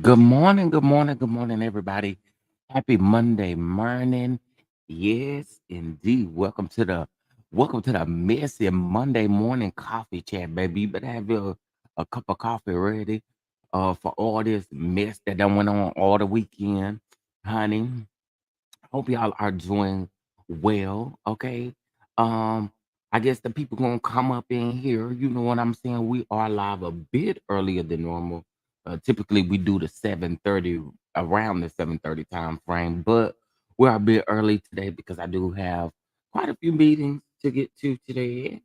Good morning, everybody. Happy Monday morning. Yes, indeed. Welcome to the messy Monday morning coffee chat, baby. You better have a cup of coffee ready for all this mess that done went on all the weekend, honey. Hope y'all are doing well. Okay. Um, I guess the people gonna come up in here. You know what I'm saying? We are live a bit earlier than normal. Typically we do the 7:30 around the 7:30 time frame, but we're a bit early today because I do have quite a few meetings to get to today.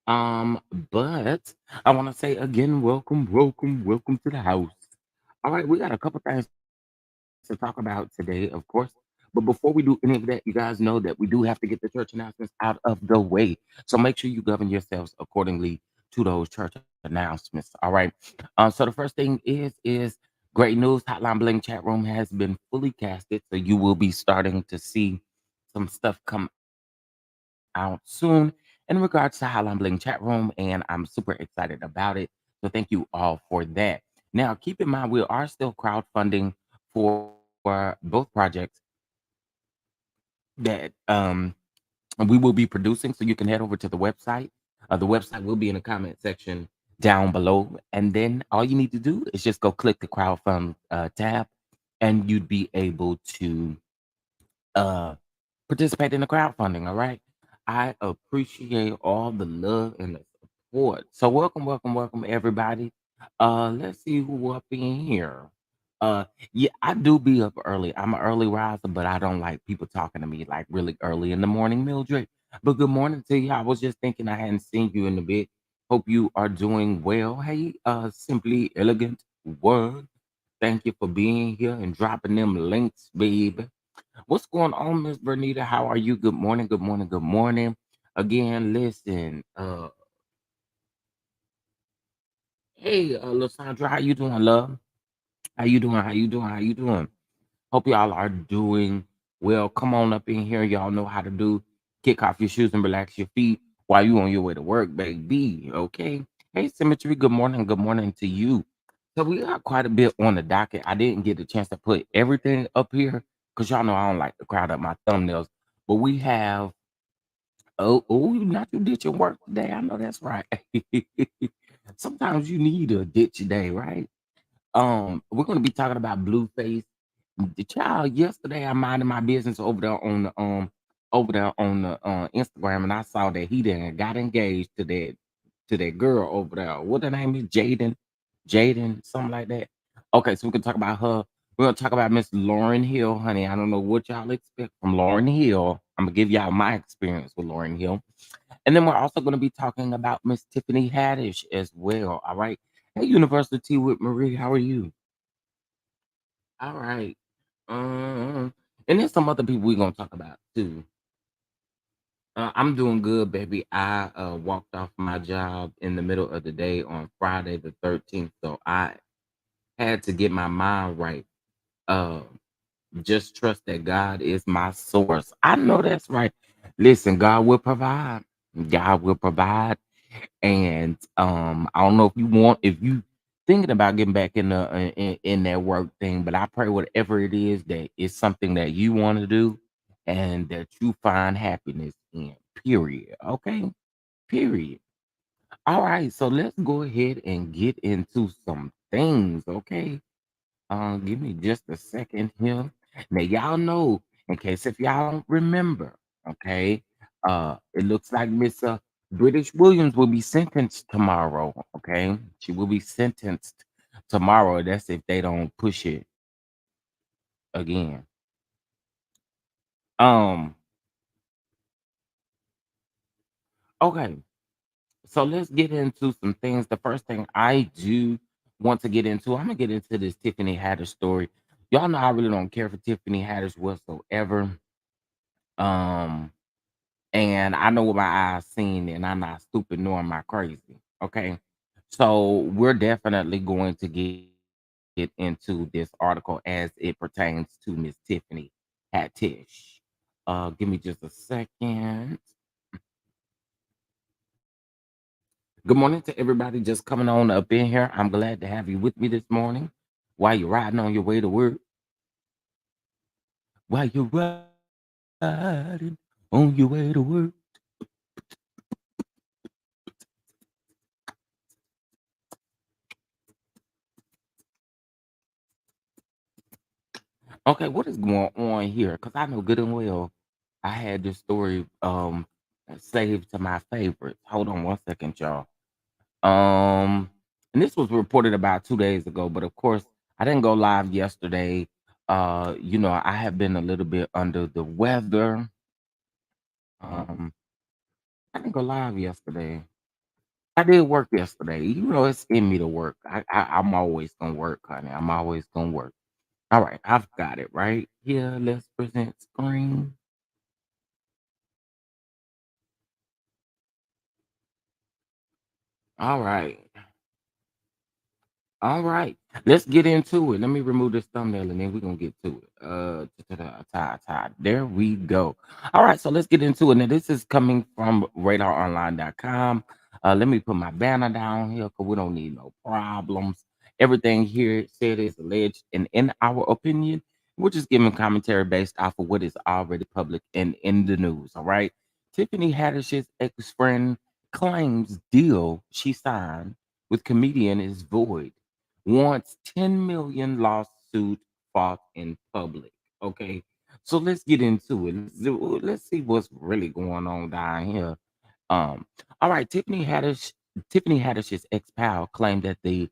But I want to say again, welcome to the house. All right, we got a couple things to talk about today, of course. But before we do any of that, you guys know that we do have to get the church announcements out of the way. So make sure you govern yourselves accordingly to those church announcements. All right. So the first thing is great news. Hotline Bling chat room has been fully casted, so you will be starting to see some stuff come out soon in regards to Hotline Bling chat room, and I'm super excited about it. So thank you all for that. Now, keep in mind we are still crowdfunding for both projects that we will be producing. So you can head over to the website. The website will be in the comment section down below. And then all you need to do is just go click the crowdfund tab, and you'd be able to uh, participate in the crowdfunding. All right. I appreciate all the love and the support. So welcome, everybody. Let's see who up in here. Yeah, I do be up early. I'm an early riser, but I don't like people talking to me like really early in the morning, Mildred. But good morning to you. I was just thinking I hadn't seen you in a bit. Hope you are doing well. Hey, simply elegant word. Thank you for being here and dropping them links, baby. What's going on, Miss Bernita? How are you? Good morning. Again, listen. Hey, Lysandra, how you doing, love? How you doing? Hope y'all are doing well. Come on up in here. Y'all know how to do. Kick off your shoes and relax your feet while you on your way to work, baby. Okay. Hey, Symmetry. Good morning. Good morning to you. So we got quite a bit on the docket. I didn't get a chance to put everything up here because y'all know I don't like to crowd up my thumbnails. But we have not you did your work today. I know that's right. Sometimes you need a ditch day, right? We're gonna be talking about Blueface. The child yesterday, I minded my business over there on the Instagram, and I saw that he then got engaged to that girl over there. What her name is? Jaden, something like that. Okay, so we can talk about her. We're gonna talk about Miss Lauren Hill, honey. I don't know what y'all expect from Lauren Hill. I'm gonna give y'all my experience with Lauren Hill. And then we're also going to be talking about Miss Tiffany Haddish as well. All right. Hey, University with Marie, how are you? All right. And there's some other people we're gonna talk about too. I'm doing good, baby. I walked off my job in the middle of the day on Friday the 13th, so I had to get my mind right. Uh, just trust that God is my source. I know that's right. Listen, God will provide. God will provide. And I don't know if you thinking about getting back in the in that work thing, but I pray whatever it is that it's something that you want to do and that you find happiness in. Period. Okay. Period. All right. So let's go ahead and get into some things. Okay. Give me just a second here. Now, y'all know, in case if y'all don't remember, okay, it looks like Miss British Williams will be sentenced tomorrow. Okay, she will be sentenced tomorrow. That's if they don't push it again. Um, okay, so let's get into some things. The first thing I do want to get into, I'm gonna get into this Tiffany Haddish story. Y'all know I really don't care for Tiffany Haddish whatsoever. Um, and I know what my eyes seen, and I'm not stupid nor am I crazy. Okay. So we're definitely going to get into this article as it pertains to Miss Tiffany Haddish. Give me just a second. Good morning to everybody just coming on up in here. I'm glad to have you with me this morning while you're riding on your way to work. While you're riding on your way to work. Okay, what is going on here? Because I know good and well I had this story saved to my favorites. Hold on one second, y'all. Um, and this was reported about 2 days ago, but of course I didn't go live yesterday. I have been a little bit under the weather. Um, I didn't go live yesterday. I did work yesterday. You know, it's in me to work. I'm always gonna work, honey. I'm always gonna work. All right, I've got it right here. Let's present screen. All right. All right, let's get into it. Let me remove this thumbnail and then we're gonna get to it. There we go. All right, so let's get into it. Now, this is coming from radaronline.com. Let me put my banner down here because we don't need no problems. Everything here said is alleged, and in our opinion, we're just giving commentary based off of what is already public and in the news. All right. Tiffany Haddish's ex-friend claims deal she signed with comedian is void, wants 10 million lawsuit fought in public. Okay. So let's get into it. Let's see what's really going on down here. All right, Tiffany Haddish's ex-pal claimed that the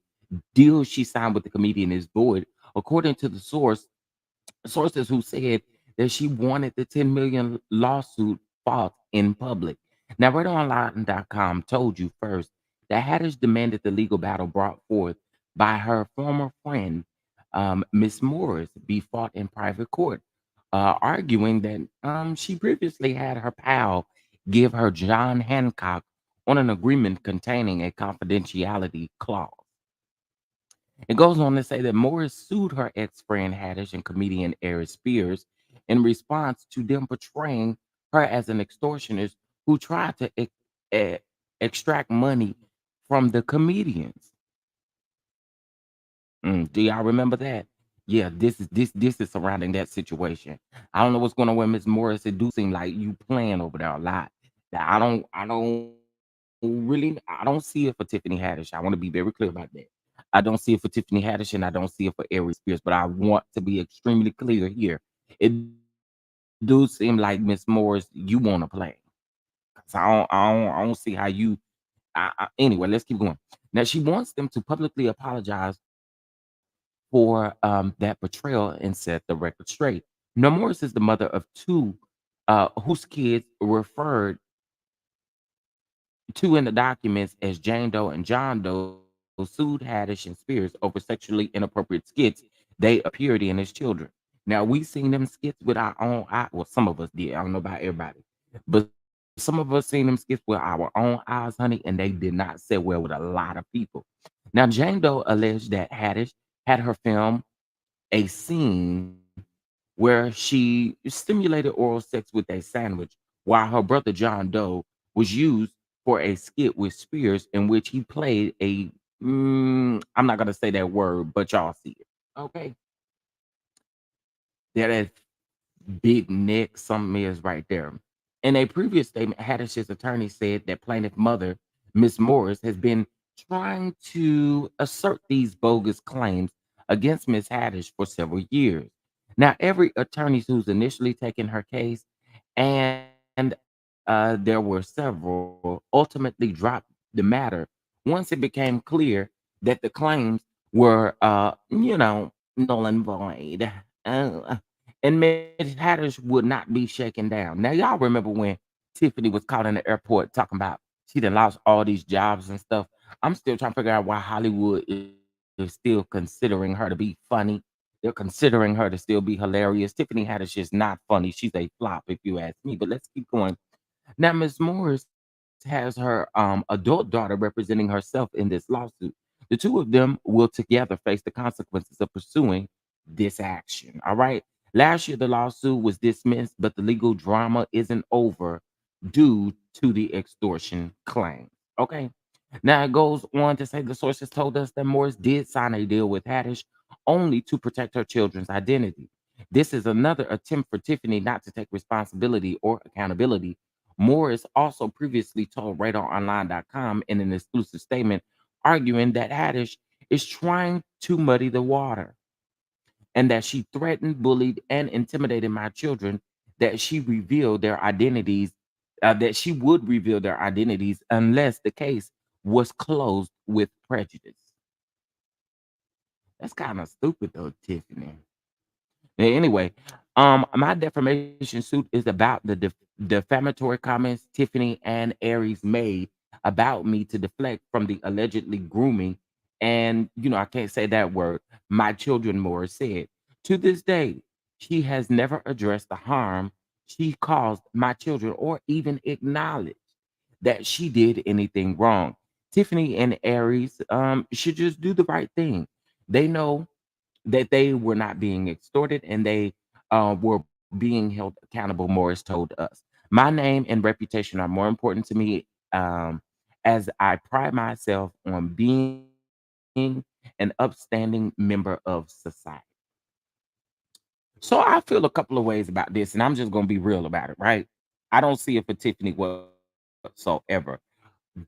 deal she signed with the comedian is void, according to the sources who said that she wanted the 10 million lawsuit fought in public. Now, RadioOnline.com told you first that Haddish demanded the legal battle brought forth by her former friend, Miss Morris, be fought in private court, arguing that she previously had her pal give her John Hancock on an agreement containing a confidentiality clause. It goes on to say that Morris sued her ex-friend Haddish and comedian Aries Spears in response to them portraying her as an extortionist who tried to e- extract money from the comedians. Do y'all remember that? Yeah, this is surrounding that situation. I don't know what's going on with Miss Morris. It do seem like you playing over there a lot. That I don't see it for Tiffany Haddish. I want to be very clear about that. I don't see it for Tiffany Haddish and I don't see it for Aries Spears, but I want to be extremely clear here. It do seem like Miss Morris, you want to play. 'Cause I don't see how you anyway, let's keep going. Now she wants them to publicly apologize for that betrayal and set the record straight. No Morris is the mother of two whose kids referred to in the documents as Jane Doe and John Doe sued Haddish and Spears over sexually inappropriate skits they appeared in as children. Now we seen them skits with our own eye. Well, some of us did. I don't know about everybody, but some of us seen them skits with our own eyes, honey, and they did not sit well with a lot of people. Now Jane Doe alleged that Haddish had her film a scene where she stimulated oral sex with a sandwich while her brother John Doe was used for a skit with Spears in which he played a I'm not gonna say that word, but y'all see it. Okay. That big neck, something is right there. In a previous statement, Haddish's attorney said that plaintiff mother, Miss Morris, has been trying to assert these bogus claims against Miss Haddish for several years. Now, every attorney who's initially taken her case, and there were several, ultimately dropped the matter once it became clear that the claims were, null and void. And Miss Haddish would not be shaken down. Now, y'all remember when Tiffany was caught in the airport talking about she done lost all these jobs and stuff. I'm still trying to figure out why Hollywood is still considering her to be funny. They're considering her to still be hilarious. Tiffany Haddish is not funny. She's a flop, if you ask me. But let's keep going. Now, Miss Morris has her adult daughter representing herself in this lawsuit. The two of them will together face the consequences of pursuing this action. All right. Last year, the lawsuit was dismissed, but the legal drama isn't over due to the extortion claim. Okay. Now it goes on to say the sources told us that Morris did sign a deal with Haddish only to protect her children's identity. This is another attempt for Tiffany not to take responsibility or accountability. Morris also previously told RadarOnline.com in an exclusive statement arguing that Haddish is trying to muddy the water and that she threatened, bullied, and intimidated my children, that she would reveal their identities unless the case was closed with prejudice. That's kind of stupid though, Tiffany. Anyway, my defamation suit is about the defamatory comments Tiffany and Aries made about me to deflect from the allegedly grooming, and I can't say that word. My children, Morris said. To this day, she has never addressed the harm she caused my children or even acknowledged that she did anything wrong. Tiffany and Aries should just do the right thing. They know that they were not being extorted and they were being held accountable, Morris told us. My name and reputation are more important to me um, as I pride myself on being an upstanding member of society. So I feel a couple of ways about this, and I'm just going to be real about it, right? I don't see it for Tiffany whatsoever.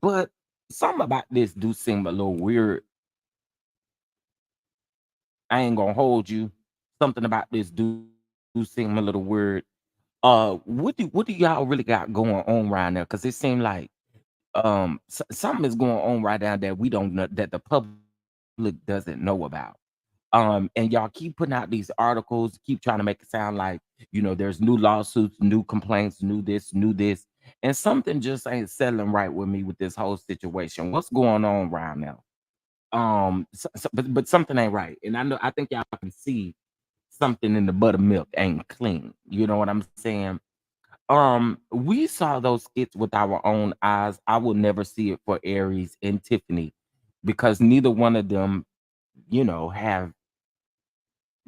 But something about this do seem a little weird. I ain't gonna hold you. Something about this do seem a little weird. What do y'all really got going on right now? Because it seemed like something is going on right now that we don't know, that the public doesn't know about. And y'all keep putting out these articles, keep trying to make it sound like there's new lawsuits, new complaints, new this, and something just ain't settling right with me with this whole situation. What's going on right now? But something ain't right, and I think y'all can see something in the buttermilk ain't clean. You know what I'm saying? We saw those skits with our own eyes. I will never see it for Aries and Tiffany because neither one of them, have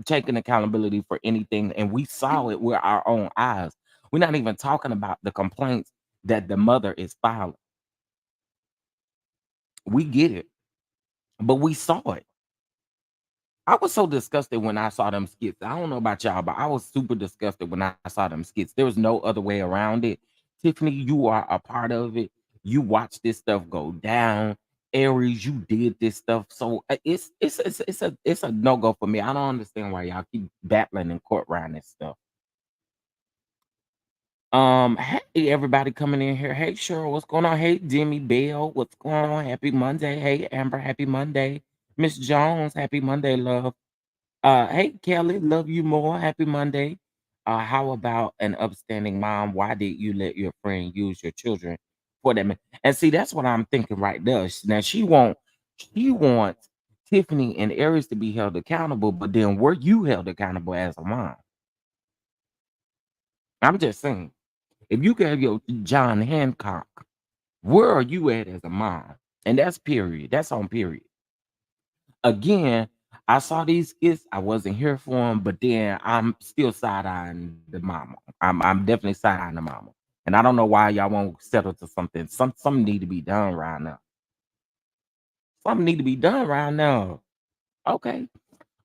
taken accountability for anything, and we saw it with our own eyes. We're not even talking about the complaints that the mother is filing. We get it, but we saw it. I was so disgusted when I saw them skits. I don't know about y'all, but I was super disgusted when I saw them skits. There was no other way around it. Tiffany, you are a part of it. You watch this stuff go down. Aries, you did this stuff. So it's a no go for me. I don't understand why y'all keep battling in court around this stuff. Hey everybody coming in here. Hey Cheryl, what's going on? Hey Demi Bell, what's going on? Happy Monday. Hey Amber, happy Monday. Miss Jones, happy Monday, love. Hey Kelly, love you more. Happy Monday. How about an upstanding mom? Why did you let your friend use your children for them? And see, that's what I'm thinking right there. Now she wants Tiffany and Aries to be held accountable, but then were you held accountable as a mom? I'm just saying, if you gave your John Hancock, where are you at as a mom? And that's period. That's on period. Again, I saw these skits. I wasn't here for them, but then I'm still side eyeing the mama. I'm definitely side eyeing the mama, and I don't know why y'all won't settle to something. Something need to be done right now. Something need to be done right now. Okay,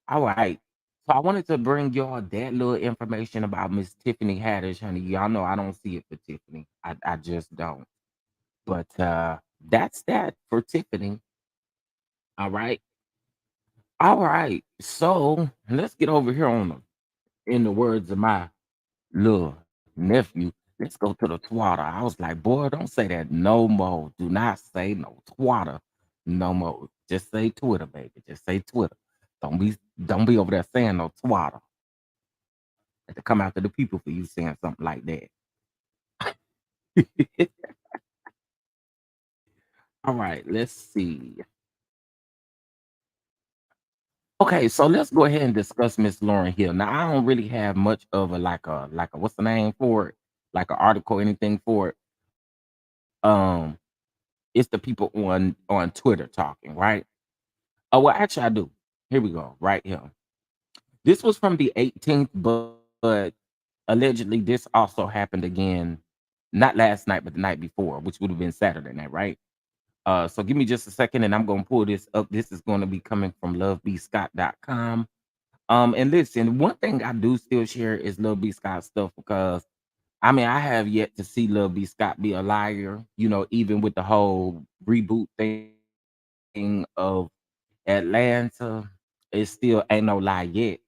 all right. So I wanted to bring y'all that little information about Miss Tiffany Haddish, honey. Y'all know I don't see it for Tiffany. I just don't. But that's that for Tiffany. All right. All right. So let's get over here on them. In the words of my little nephew, let's go to the twatter. I was like, boy, don't say that no more. Do not say no twatter no more. Just say Twitter, baby. Just say Twitter. Don't be over there saying no twatter. Have to come after the people for you saying something like that. All right, let's see. Okay, so let's go ahead and discuss Miss Lauren Hill. Now, I don't really have much of a what's the name for it, like an article, anything for it. Um, it's the people on Twitter talking, right? Oh well, actually, I do. Here we go, right here. This was from the 18th, but allegedly this also happened again, not last night, but the night before, which would have been Saturday night, right? So give me just a second, and I'm gonna pull this up. This is going to be coming from lovebscott.com. And listen, one thing I do still share is Lil B Scott stuff because I mean I have yet to see Lil B Scott be a liar, even with the whole reboot thing of Atlanta, it still ain't no lie yet.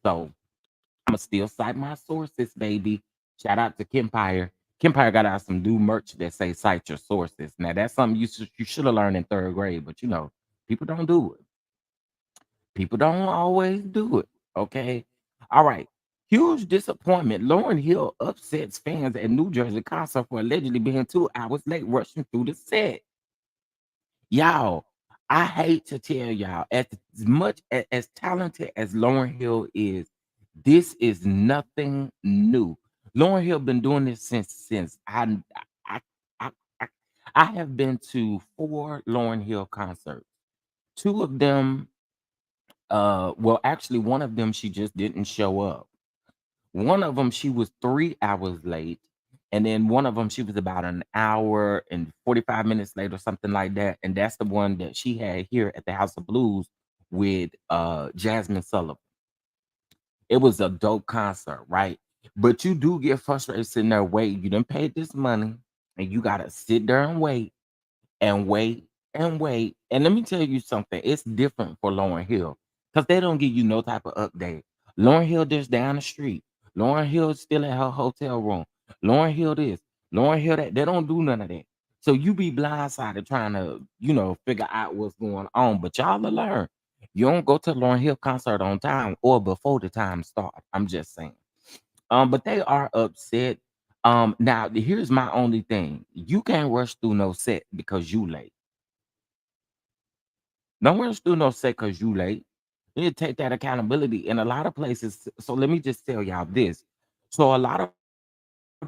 So I'ma still cite my sources, baby. Shout out to Kempire. Kempire got out some new merch that say cite your sources. Now that's something you should have learned in third grade, but people don't do it. People don't always do it. Okay. All right. Huge disappointment. Lauren Hill upsets fans at New Jersey concert for allegedly being 2 hours late rushing through the set. Y'all, I hate to tell y'all, as much as talented as Lauren Hill is, this is nothing new. Lauren Hill been doing this since I I I, I have been to 4 Lauren Hill concerts. Two of them well, actually, one of them, she just didn't show up. One of them, she was 3 hours late. And then one of them, she was about an hour and 45 minutes late or something like that. And that's the one that she had here at the House of Blues with Jasmine Sullivan. It was a dope concert, right? But you do get frustrated sitting there waiting. You done paid this money and you gotta sit there and wait and wait and wait. And let me tell you something, it's different for Lauren Hill because they don't give you no type of update. Lauren Hill just down the street. Lauren Hill still at her hotel room. Lauren Hill this. Lauren Hill that. They don't do none of that. So you be blindsided trying to, figure out what's going on. But y'all will learn. You don't go to Lauren Hill concert on time or before the time start. I'm just saying. But they are upset. Now here's my only thing. You can't rush through no set because you late. Don't rush through no set because you late. You need to take that accountability in a lot of places. So let me just tell y'all this. So a lot of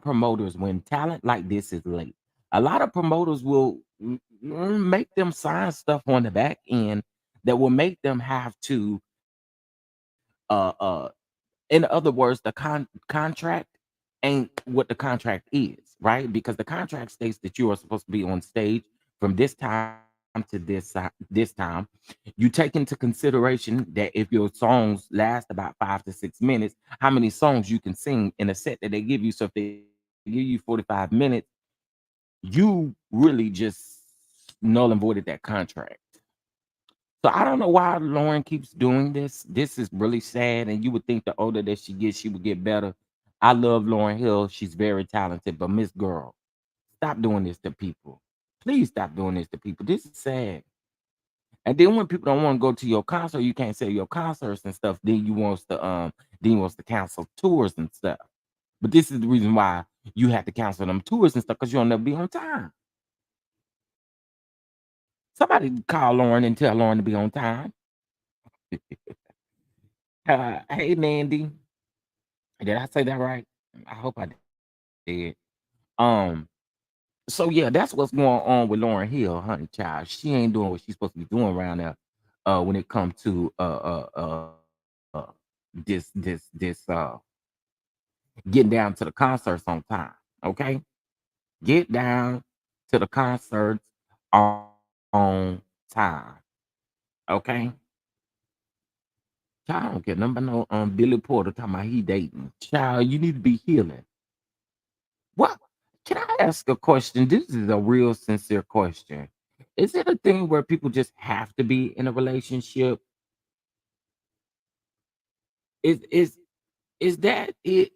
promoters, when talent like this is late, a lot of promoters will make them sign stuff on the back end that will make them have to uh uh in other words, the contract ain't what the contract is, right? Because the contract states that you are supposed to be on stage from this time to this time, you take into consideration that if your songs last about 5 to 6 minutes, how many songs you can sing in a set that they give you. So if they give you 45 minutes, you really just null and voided that contract. So I don't know why Lauren keeps doing this. This is really sad, and you would think the older that she gets, she would get better. I love Lauren Hill. She's very talented, but Miss Girl, stop doing this to people. Please stop doing this to people. This is sad. And then when people don't want to go to your concert, you can't sell your concerts and stuff. Then you wants to cancel tours and stuff. But this is the reason why you have to cancel them tours and stuff because you'll never be on time. Somebody call Lauren and tell Lauren to be on time. Hey Mandy, did I say that right? I hope I did. Um, so yeah, that's what's going on with Lauren Hill, honey child. She ain't doing what she's supposed to be doing around there. When it comes to this getting down to the concerts on time. Okay, get down to the concerts on time. Okay, child, I don't care nothing about no Billy Porter talking about he dating. Child, you need to be healing. What? Can I ask a question? This is a real sincere question. Is it a thing where people just have to be in a relationship? Is is that it?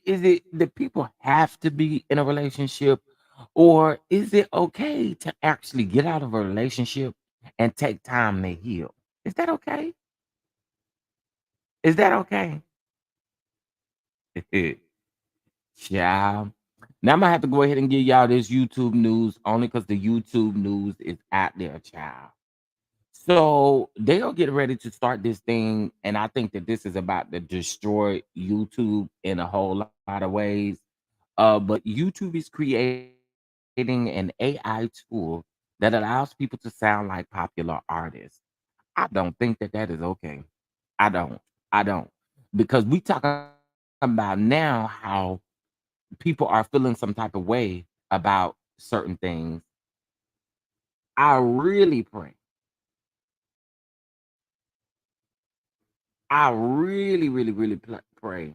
Is it that people have to be in a relationship, or is it okay to actually get out of a relationship and take time to heal? Is that okay? Is that okay? Child. Now I'm gonna have to go ahead and give y'all this YouTube news only because the YouTube news is out there, child. So they are getting ready to start this thing, and I think that this is about to destroy YouTube in a whole lot of ways. But YouTube is creating an AI tool that allows people to sound like popular artists. I don't think that that is okay. I don't. I don't. Because we talk about now how people are feeling some type of way about certain things. I really pray. I really, really, really pray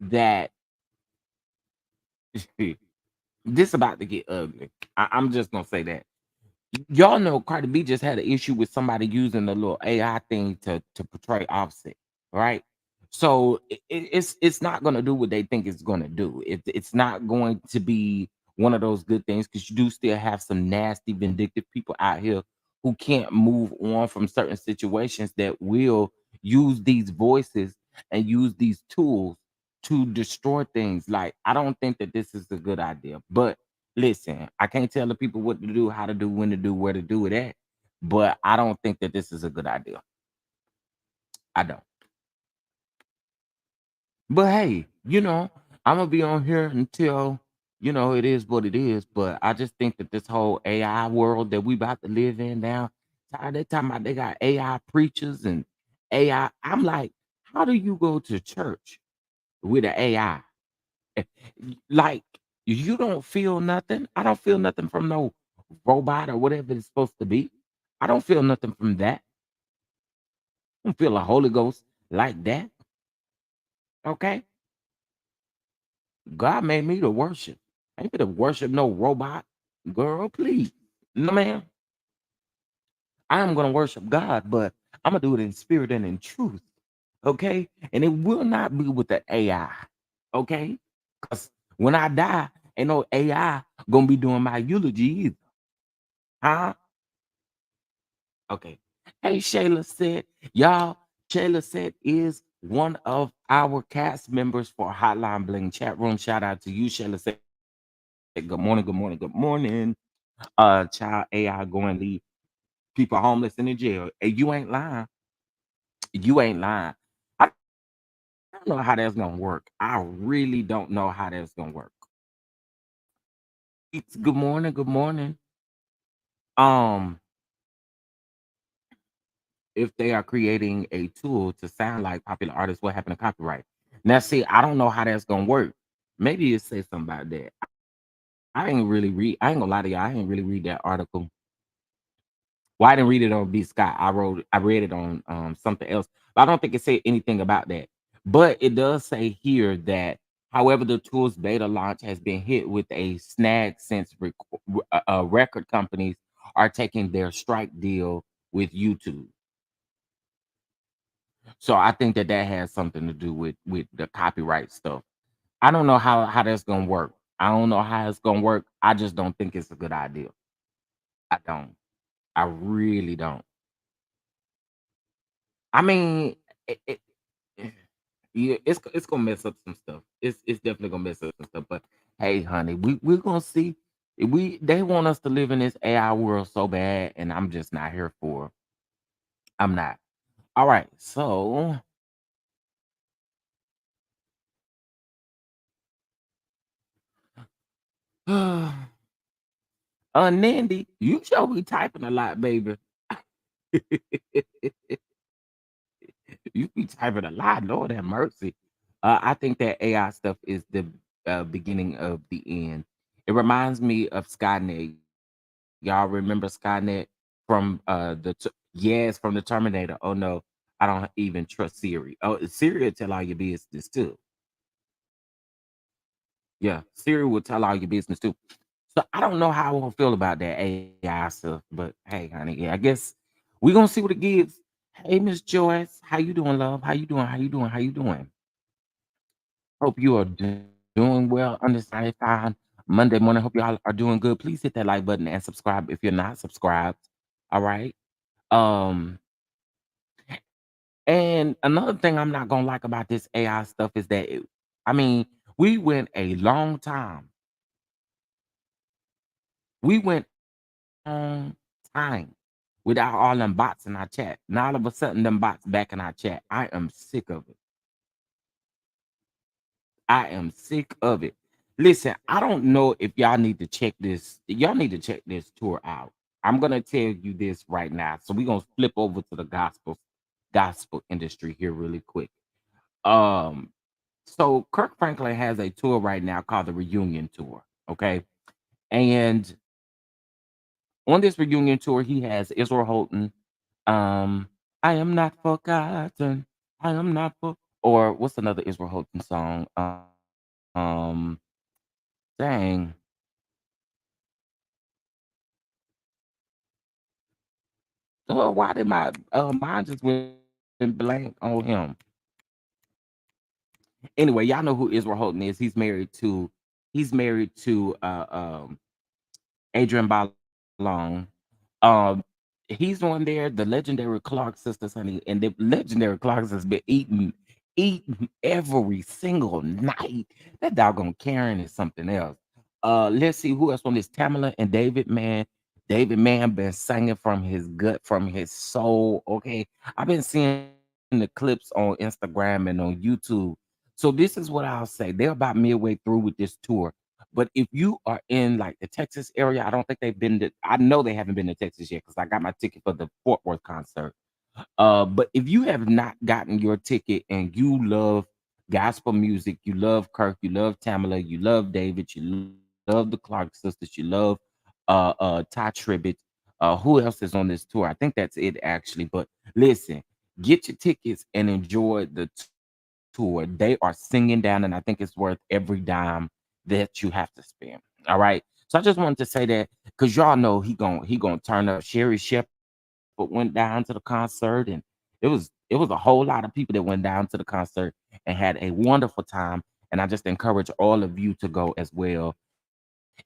that this about to get ugly. I'm just gonna say that. Y'all know Cardi B just had an issue with somebody using the little AI thing to portray Offset, right? So it's not gonna do what they think it's gonna do. It's not going to be one of those good things because you do still have some nasty, vindictive people out here who can't move on from certain situations that will use these voices and use these tools to destroy things. Like I don't think that this is a good idea, but listen, I can't tell the people what to do, how to do, when to do, where to do it at. But I don't think that this is a good idea. I don't. But hey, I'm gonna be on here until it is what it is. But I just think that this whole AI world that we about to live in now, they talking about they got AI preachers and AI. I'm like, how do you go to church with an AI? Like you don't feel nothing. I don't feel nothing from no robot or whatever it's supposed to be. I don't feel nothing from that. I don't feel a Holy Ghost like that. Okay. God made me to worship. I ain't gonna worship no robot. Girl, please. No, man. I am gonna worship God, but I'm gonna do it in spirit and in truth. Okay. And it will not be with the AI. Okay. Because when I die, ain't no AI gonna be doing my eulogy either. Huh? Okay. Hey, Shayla said, y'all, Shayla said is one of our cast members for Hotline Bling chat room. Shout out to you, Shayla said, good morning, good morning, good morning. Child AI going to leave people homeless in the jail. Hey, you ain't lying. You ain't lying. I don't know how that's gonna work. I really don't know how that's gonna work. It's good morning, good morning. Um, if they are creating a tool to sound like popular artists, what happened to copyright? Now, see, I don't know how that's gonna work. Maybe it say something about that. I ain't really read. I ain't gonna lie to you. I ain't really read that article. Well, I didn't read it on B Scott. I read it on something else, but I don't think it said anything about that. But it does say here that, however, the tool's beta launch has been hit with a snag since record companies are taking their strike deal with YouTube. So I think that that has something to do with the copyright stuff. I don't know how that's gonna work. I don't know how it's gonna work. I just don't think it's a good idea. I don't. I really don't. I mean, it yeah, it's gonna mess up some stuff. It's definitely gonna mess up some stuff. But hey, honey, we're gonna see. They want us to live in this AI world so bad, and I'm just not here for it. I'm not. All right, so Nandy, you sure be typing a lot, baby. You be typing a lot, Lord have mercy. I think that AI stuff is the beginning of the end. It reminds me of Skynet. Y'all remember Skynet from yes, from the Terminator. Oh no, I don't even trust Siri. Oh, Siri will tell all your business too. Yeah, Siri will tell all your business too. So I don't know how I will feel about that AI stuff, but hey, honey, yeah, I guess we gonna see what it gives. Hey, Miss Joyce, how you doing, love? How you doing? How you doing? How you doing? Hope you are doing well on this fine Monday morning. Hope y'all are doing good. Please hit that like button and subscribe if you're not subscribed. All right. Um, and another thing I'm not gonna like about this AI stuff is that I mean, we went a long time. We went a long time without all them bots in our chat. Now all of a sudden, them bots back in our chat. I am sick of it. I am sick of it. Listen, I don't know if y'all need to check this. Y'all need to check this tour out. I'm gonna tell you this right now. So we're gonna flip over to the gospel industry here really quick. Um, so Kirk Franklin has a tour right now called the Reunion Tour. Okay. And on this reunion tour, he has Israel Houghton. Um, I am not forgotten. I am not for or what's another Israel Houghton song? Um dang. Oh, why did my mind just went blank on him? Anyway, y'all know who Israel Houghton is. He's married to Adrian Balong. Um, he's on there, the legendary Clark sisters, honey, and the legendary Clark sisters been eating every single night. That doggone Karen is something else. Let's see who else on this. Tamala and David, man. David, man, been singing from his gut, from his soul. Okay, I've been seeing the clips on Instagram and on YouTube. So this is what I'll say. They're about midway through with this tour. But if you are in like the Texas area, I don't think they've been to, I know they haven't been to Texas yet because I got my ticket for the Fort Worth concert. But if you have not gotten your ticket and you love gospel music, you love Kirk, you love Tamala, you love David, you love the Clark sisters, you love Ty Tribbett, who else is on this tour? I think that's it actually. But listen, get your tickets and enjoy the tour. They are singing down, and I think it's worth every dime that you have to spend. All right. So I just wanted to say that because y'all know he gonna turn up. Sherry Shepherd went down to the concert, and it was a whole lot of people that went down to the concert and had a wonderful time. And I just encourage all of you to go as well.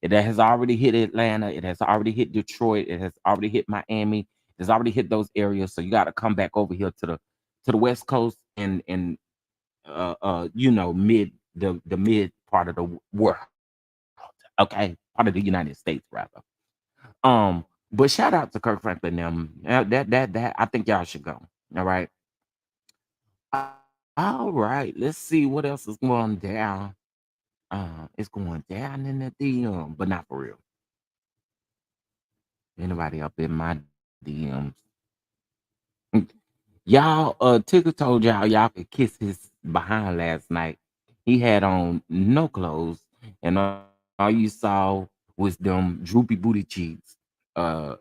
It has already hit Atlanta. It has already hit Detroit. It has already hit Miami. It has already hit those areas. So you got to come back over here to the West Coast and mid the mid part of the world. Okay, part of the United States rather. But shout out to Kirk Franklin. Them that I think y'all should go. All right. Uh, all right. Let's see what else is going down. It's going down in the DM, but not for real. Anybody up in my DMs? Y'all, Tigger told y'all could kiss his behind last night. He had on no clothes, and all you saw was them droopy booty cheeks uh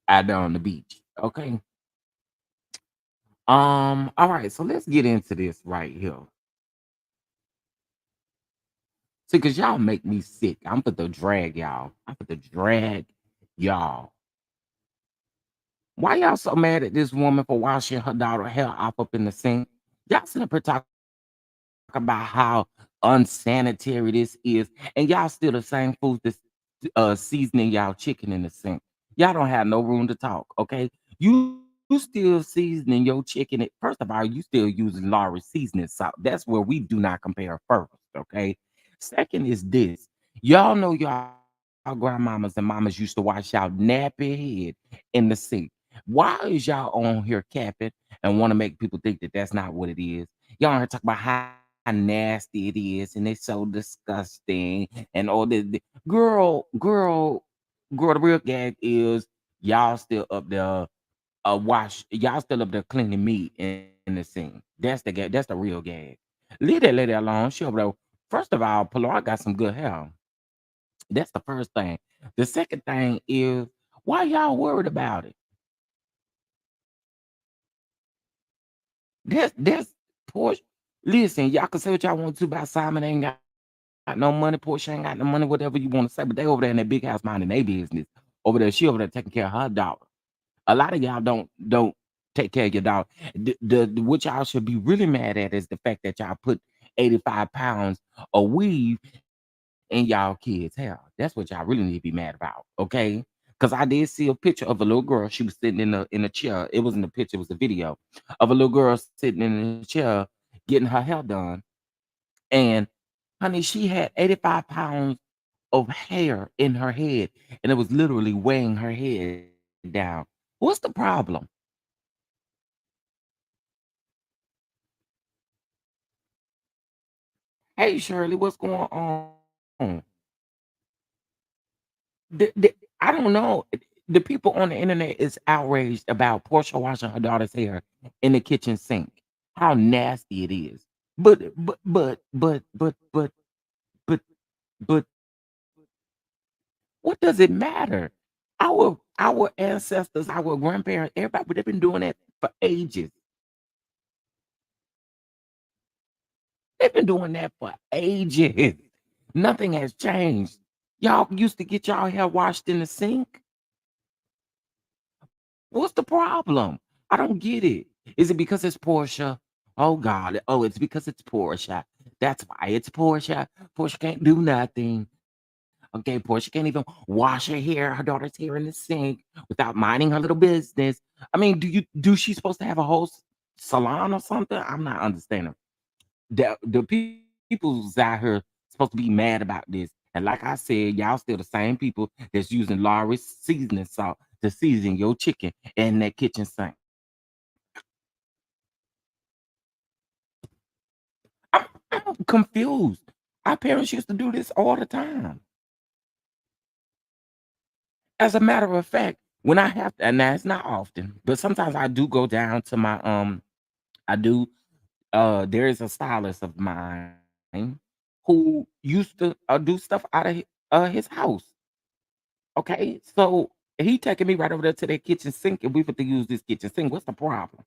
out there on the beach. Okay. All right, so let's get into this right here. See, cause y'all make me sick. I'm for the drag y'all. I'm for the drag y'all. Why y'all so mad at this woman for washing her daughter hair off up in the sink? Y'all sitting up here talking about how unsanitary this is, and y'all still the same fools that's seasoning y'all chicken in the sink. Y'all don't have no room to talk, okay? You still seasoning your chicken. First of all, you still using Lawry seasoning salt. That's where we do not compare first, okay? Second is this. Y'all know y'all grandmamas and mamas used to wash y'all nappy head in the sink. Why is y'all on here capping and want to make people think that that's not what it is? Y'all on here talk about how nasty it is and it's so disgusting and all this. Girl, the real gag is y'all still up there y'all still up there cleaning meat in the sink. That's the gag, that's the real gag. Leave that lady alone. She over there. First of all, Pilar got some good hair. That's the first thing. The second thing is why y'all worried about it? That's Porsche. Listen, y'all can say what y'all want to about Simon ain't got no money, Porsche ain't got no money, whatever you want to say, but they over there in that big house minding their business. Over there, she over there taking care of her daughter. A lot of y'all don't take care of your dog. What y'all should be really mad at is the fact that y'all put 85 pounds of weave in y'all kids' hair. That's what y'all really need to be mad about, okay? Because I did see a picture of a little girl. She was sitting in a chair. It wasn't a picture, it was a video of a little girl sitting in a chair getting her hair done. And honey, she had 85 pounds of hair in her head, and it was literally weighing her head down. What's the problem? Hey, Shirley, what's going on? I don't know. The people on the internet is outraged about Portia washing her daughter's hair in the kitchen sink. How nasty it is. But but what does it matter? Our ancestors, our grandparents, everybody, they've been doing that for ages. They've been doing that for ages. Nothing has changed. Y'all used to get y'all hair washed in the sink. What's the problem? I don't get it. Is it because it's Portia? Oh God. Oh, it's because it's Portia. That's why it's Portia. Portia can't do nothing. Okay, Portia can't even wash her hair, her daughter's hair in the sink without minding her little business. I mean, do she supposed to have a whole salon or something? I'm not understanding. The people's out here supposed to be mad about this. And like I said, y'all still the same people that's using Lawry's seasoning salt to season your chicken in that kitchen sink. I'm confused. Our parents used to do this all the time. As a matter of fact, when I have to, and that's not often, but sometimes I do go down to my I do there is a stylist of mine who used to do stuff out of his house. Okay, so he taking me right over there to that kitchen sink, and we fit to use this kitchen sink. What's the problem?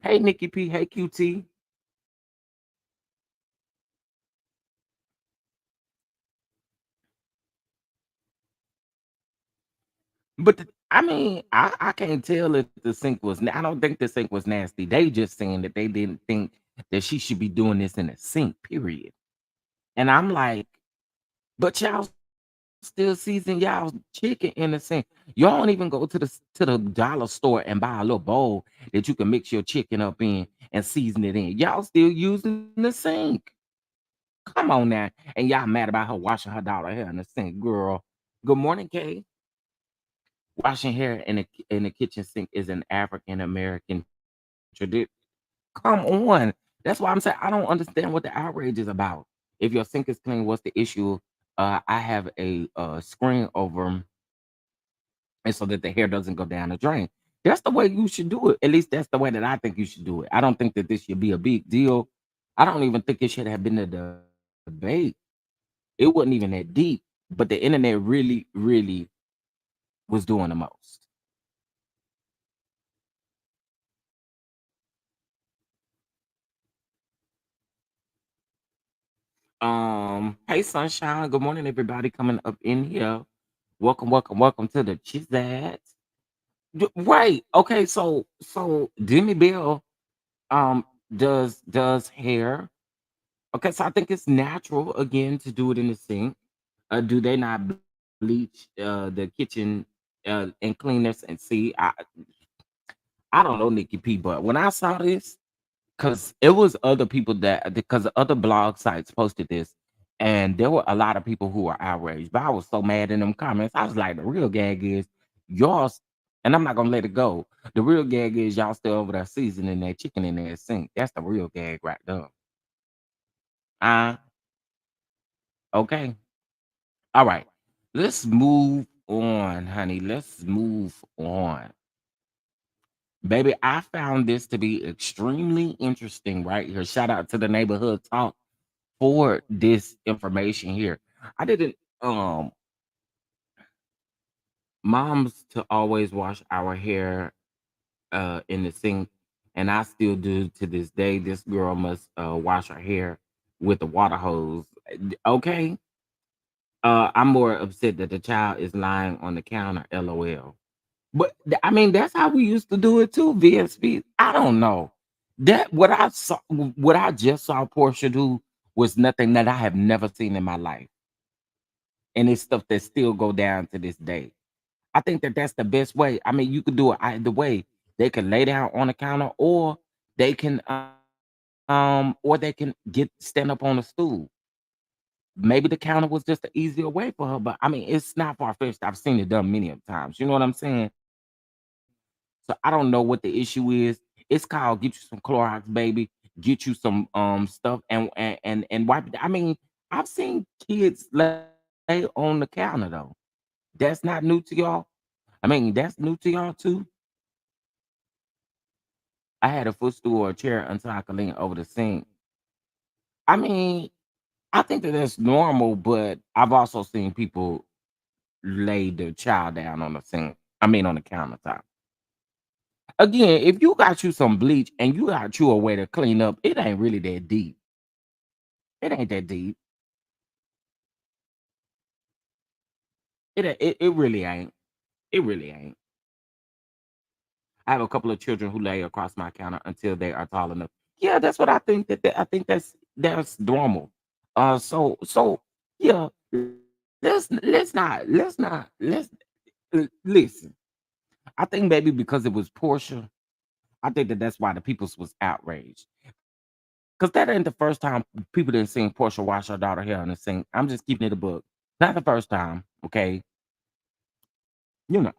Hey, Nikki P. Hey, QT. But I mean, I can't tell if the sink was. I don't think the sink was nasty. They just saying that they didn't think that she should be doing this in a sink. Period. And I'm like, but y'all still season y'all chicken in the sink. Y'all don't even go to the dollar store and buy a little bowl that you can mix your chicken up in and season it in. Y'all still using the sink. Come on now. And y'all mad about her washing her daughter hair in the sink, girl. Good morning, Kay. Washing hair in the kitchen sink is an African American tradition. Come on. That's why I'm saying I don't understand what the outrage is about. If your sink is clean, what's the issue? I have a screen over 'em, and so that the hair doesn't go down the drain. That's the way you should do it. At least that's the way that I think you should do it. I don't think that this should be a big deal. I don't even think it should have been a debate. It wasn't even that deep, but the internet really, really was doing the most. Hey Sunshine, good morning, everybody coming up in here. Welcome, welcome, welcome to the Chizat. Right. Okay, so Demi Bill does hair. Okay, so I think it's natural again to do it in the sink. Do they not bleach the kitchen and clean this and see? I don't know, Nikki P, but when I saw this, because it was other people that because other blog sites posted this, and there were a lot of people who were outraged. But I was so mad in them comments. I was like, the real gag is y'all, and I'm not gonna let it go. The real gag is y'all still over there seasoning that chicken in that sink. That's the real gag right there. Uh, okay. All right. Let's move on, honey. Let's move on. Baby, I found this to be extremely interesting right here. Shout out to the neighborhood talk for this information here. I didn't moms to always wash our hair in the sink, and I still do to this day. This girl must wash her hair with the water hose. Okay. I'm more upset that the child is lying on the counter, LOL. But I mean, that's how we used to do it too, VSP. I don't know. That what I just saw Portia do was nothing that I have never seen in my life. And it's stuff that still go down to this day. I think that that's the best way. I mean, you could do it either way. They can lay down on the counter, they can or they can get stand up on a stool. Maybe the counter was just an easier way for her, but I mean, it's not far fetched. I've seen it done many of times. You know what I'm saying? So I don't know what the issue is. It's called get you some Clorox, baby. Get you some stuff and wipe it. I mean, I've seen kids lay on the counter though. That's not new to y'all. I mean, that's new to y'all too. I had a footstool or a chair until I could lean over the sink. I mean, I think that that's normal, but I've also seen people lay their child down on the sink. I mean, on the countertop. Again, if you got you some bleach and you got you a way to clean up, it ain't really that deep. It ain't that deep. It really ain't. It really ain't. I have a couple of children who lay across my counter until they are tall enough. Yeah, that's what I think. I think that's normal. So yeah. Listen. I think maybe because it was Portia, I think that that's why the people was outraged. Because that ain't the first time people didn't seen Portia wash her daughter hair in the sink. I'm just keeping it a book. Not the first time, okay? You know,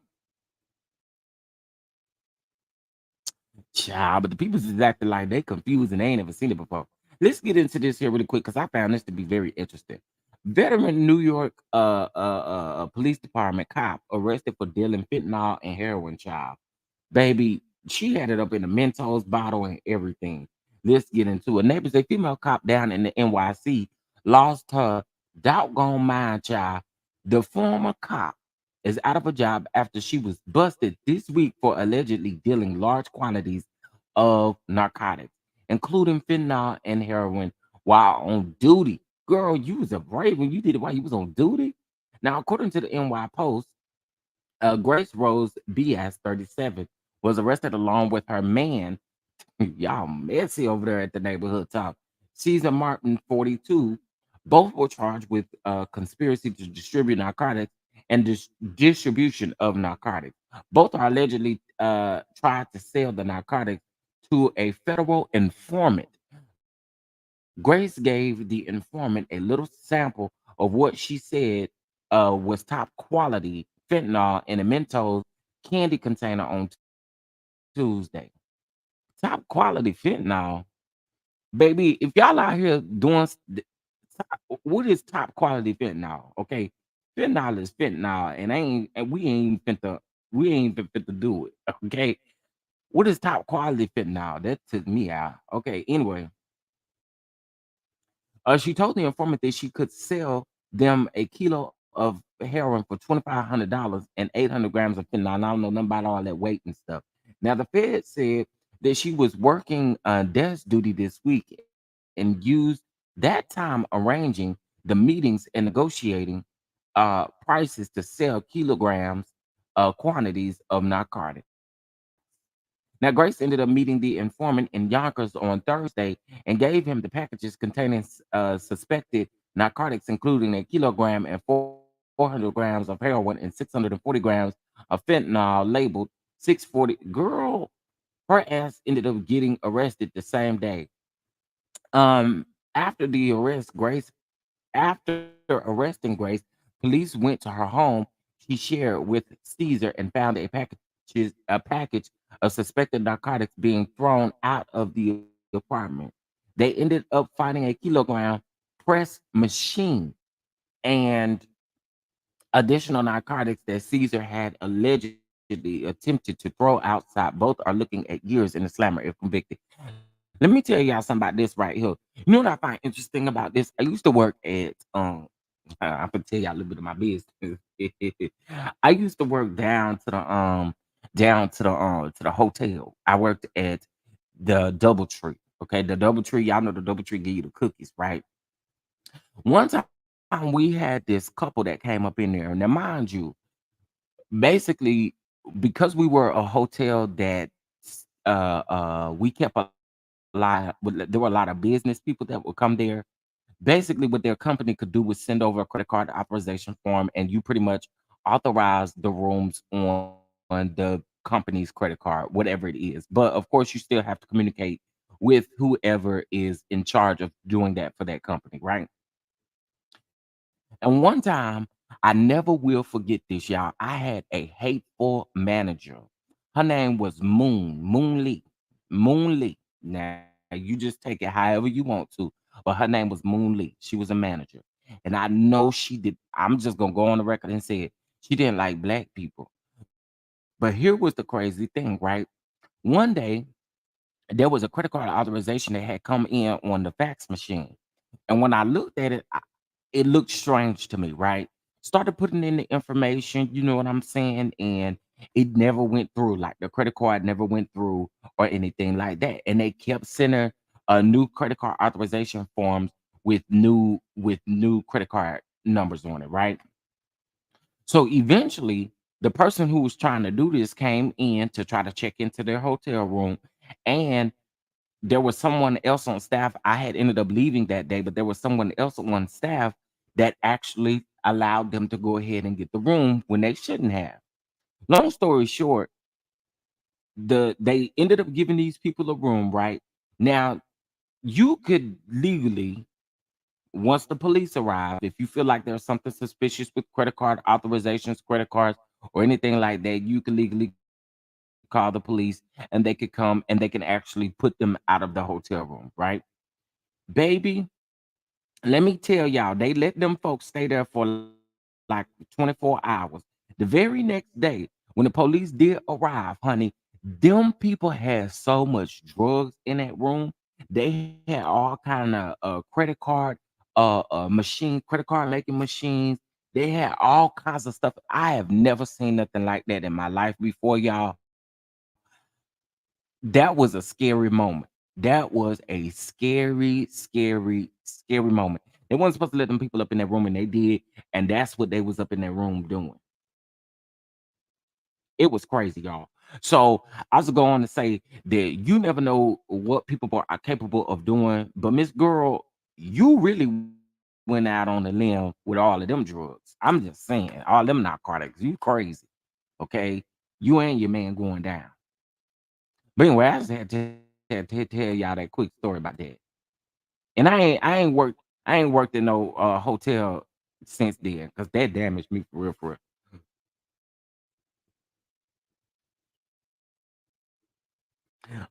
child, but the people is acting like they confused and they ain't never seen it before. Let's get into this here really quick because I found this to be very interesting. Veteran New York police department cop arrested for dealing fentanyl and heroin, child. Baby, she had it up in a Mentos bottle and everything. Let's get into it. Neighbors, a female cop down in the NYC lost her doggone mind, child. The former cop is out of a job after she was busted this week for allegedly dealing large quantities of narcotics, including fentanyl and heroin, while on duty. Girl, you was a brave when you did it while you was on duty. Now, according to the NY Post, Grace Rose Bias, 37, was arrested along with her man. Y'all messy over there at the neighborhood top. Caesar Martin, 42. Both were charged with conspiracy to distribute narcotics and distribution of narcotics. Both are allegedly tried to sell the narcotics to a federal informant. Grace gave the informant a little sample of what she said was top quality fentanyl in a Mentos candy container on Tuesday. Top quality fentanyl, baby. If y'all out here doing what is top quality fentanyl? Okay, fentanyl is fentanyl, and we ain't finna. We ain't even fit to do it. Okay. What is top quality fentanyl? That took me out. Okay. Anyway, she told the informant that she could sell them a kilo of heroin for $2,500 and 800 grams of fentanyl. And I don't know nothing about all that weight and stuff. Now, the Fed said that she was working desk duty this week and used that time arranging the meetings and negotiating prices to sell kilograms quantities of narcotics. Now, Grace ended up meeting the informant in Yonkers on Thursday and gave him the packages containing suspected narcotics, including a kilogram and 400 grams of heroin and 640 grams of fentanyl labeled 640. Girl, her ass ended up getting arrested the same day. After the arrest, Grace After arresting Grace, police went to her home she shared with Caesar and found a package of suspected narcotics being thrown out of the apartment. They ended up finding a kilogram press machine and additional narcotics that Caesar had allegedly attempted to throw outside. Both are looking at years in the slammer if convicted. Let me tell y'all something about this right here. You know what I find interesting about this? I used to work at I'm gonna tell y'all a little bit of my business. I used to work down to the hotel. I worked at the Doubletree. Okay, the Doubletree, y'all know the Doubletree give you the cookies, right? One time we had this couple that came up in there. Now, mind you, basically, because we were a hotel that we kept a there were a lot of business people that would come there. Basically, what their company could do was send over a credit card authorization form, and you pretty much authorize the rooms on the company's credit card, whatever it is. But of course, you still have to communicate with whoever is in charge of doing that for that company, right? And one time, I never will forget this, y'all. I had a hateful manager. Her name was Moon Lee. Moon Lee. Now, you just take it however you want to, but her name was Moon Lee. She was a manager. And I know she did. I'm just going to go on the record and say it. She didn't like black people. But here was the crazy thing, right? One day, there was a credit card authorization that had come in on the fax machine. And when I looked at it, it looked strange to me, right? Started putting in the information, you know what I'm saying? And it never went through. Like the credit card never went through or anything like that. And they kept sending new credit card authorization forms with new credit card numbers on it, right? So eventually, the person who was trying to do this came in to try to check into their hotel room, and there was someone else on staff. I had ended up leaving that day, but there was someone else on staff that actually allowed them to go ahead and get the room when they shouldn't have. Long story short, they ended up giving these people a room, right? Now, you could legally, once the police arrive, if you feel like there's something suspicious with credit card authorizations, credit cards, or anything like that, you can legally call the police and they could come and they can actually put them out of the hotel room, right? Baby, let me tell y'all, they let them folks stay there for like 24 hours. The very next day, when the police did arrive, honey, them people had so much drugs in that room. They had all kind of credit card, credit card making machines. They had all kinds of stuff. I have never seen nothing like that in my life before, y'all. That was a scary moment. That was a scary moment. They wasn't supposed to let them people up in that room, and they did, and that's what they was up in that room doing. It was crazy, y'all. So I was going to say that you never know what people are capable of doing, but Miss Girl, you really went out on a limb with all of them drugs. I'm just saying, all them narcotics. You crazy, okay? You and your man going down. But anyway, I just had to tell y'all that quick story about that. And I ain't worked in no hotel since then because that damaged me for real, for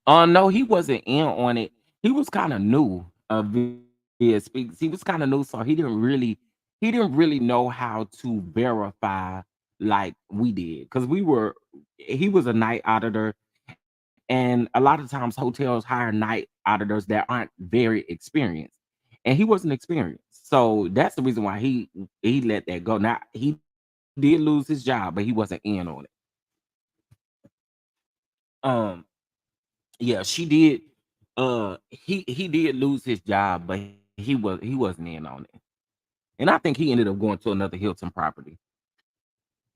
real. No, he wasn't in on it. He was kind of new via speaks. He was kind of new, so he didn't really know how to verify like we did because we were. He was a night auditor, and a lot of times hotels hire night auditors that aren't very experienced, and he wasn't experienced. So that's the reason why he let that go. Now he did lose his job, but he wasn't in on it. Um, yeah, she did. He did lose his job, but he wasn't in on it. And I think he ended up going to another Hilton property.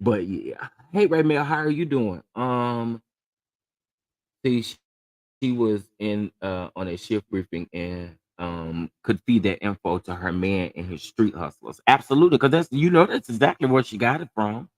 But yeah. Hey Raymel, how are you doing? See, she was in on a shift briefing and could feed that info to her man and his street hustlers. Absolutely, because that's exactly where she got it from.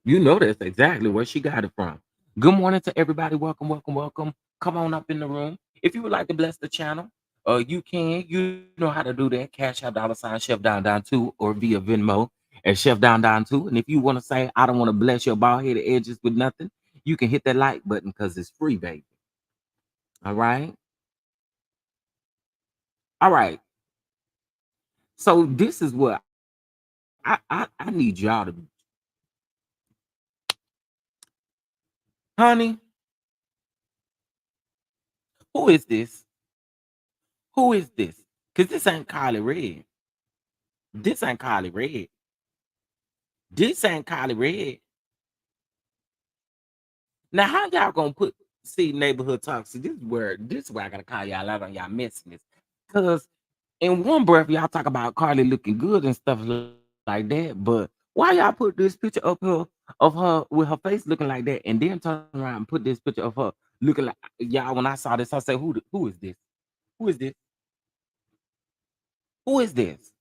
You know that's exactly where she got it from. Good morning to everybody. Welcome, welcome, welcome. Come on up in the room. If you would like to bless the channel, you can. You know how to do that. Cash App $sign Chef Down 2 or via Venmo at Chef Down 2. And if you want to say I don't want to bless your bald headed edges with nothing, you can hit that like button because it's free, baby. All right. All right. So this is what I need y'all to, honey. Who is this? Who is this? Because this ain't Kylie Red. This ain't Kylie Red. This ain't Kylie Red. Now, how y'all gonna put see neighborhood toxic? This is where I gotta call y'all out on y'all messiness. Cause in one breath, y'all talk about Carly looking good and stuff like that, but why y'all put this picture up here of her with her face looking like that, and then turn around and put this picture of her looking like y'all? When I saw this, I said, who is this? Who is this? Who is this?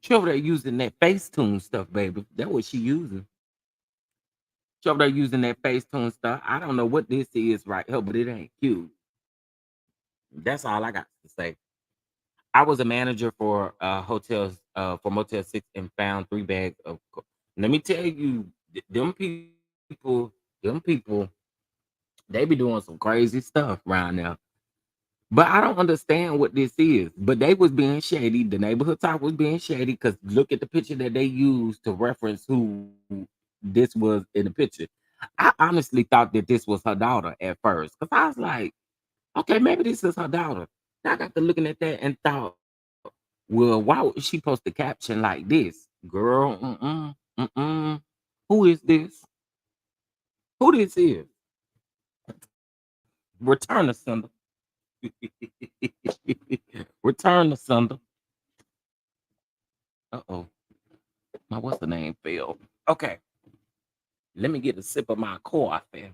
She over there using that Facetune stuff, baby. That's what she using. She over there using that Facetune stuff. I don't know what this is right here, but it ain't cute. That's all I got to say. I was a manager for hotels for Motel 6 and found 3 bags of let me tell you, them people, they be doing some crazy stuff around there. But I don't understand what this is. But they was being shady. The neighborhood talk was being shady because look at the picture that they used to reference who this was in the picture. I honestly thought that this was her daughter at first. Because I was like, okay, maybe this is her daughter. I got to looking at that and thought, well, why would she post the caption like this? Girl, who is this? Who this is? Return to sender. Return to sender. Uh-oh. My what's the name failed. Okay. Let me get a sip of my coffee.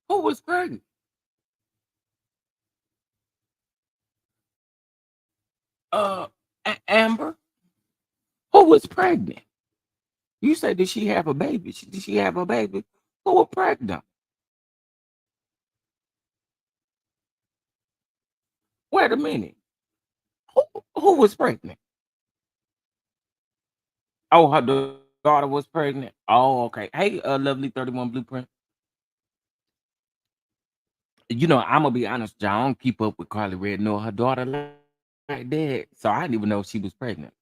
Who was pregnant? Uh, Amber. Who was pregnant? You said did she have a baby? Did she have a baby? Who was pregnant? Wait a minute. Who was pregnant? Oh, her daughter was pregnant. Oh, okay. Hey, lovely 31 Blueprint. I'm gonna be honest, John. I don't keep up with Carly Red nor her daughter like that, so I didn't even know she was pregnant.